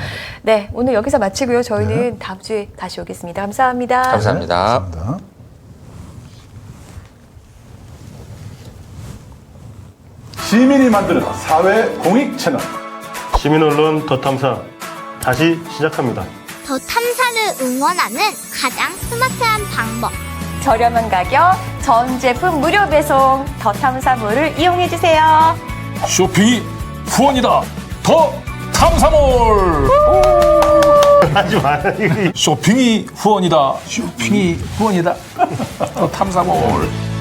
네, 오늘 여기서 마치고요. 저희는 다음 주에 다시 오겠습니다. 감사합니다. 감사합니다. 감사합니다. 시민이 만드는 사회 공익 채널 시민언론 더 탐사 다시 시작합니다. 더 탐사를 응원하는 가장 스마트한 방법. 저렴한 가격, 전 제품 무료 배송, 더 탐사몰을 이용해 주세요. 쇼핑이 후원이다. 더 탐사몰. 하지 마요. 쇼핑이 후원이다. 쇼핑이 후원이다. 더 탐사몰.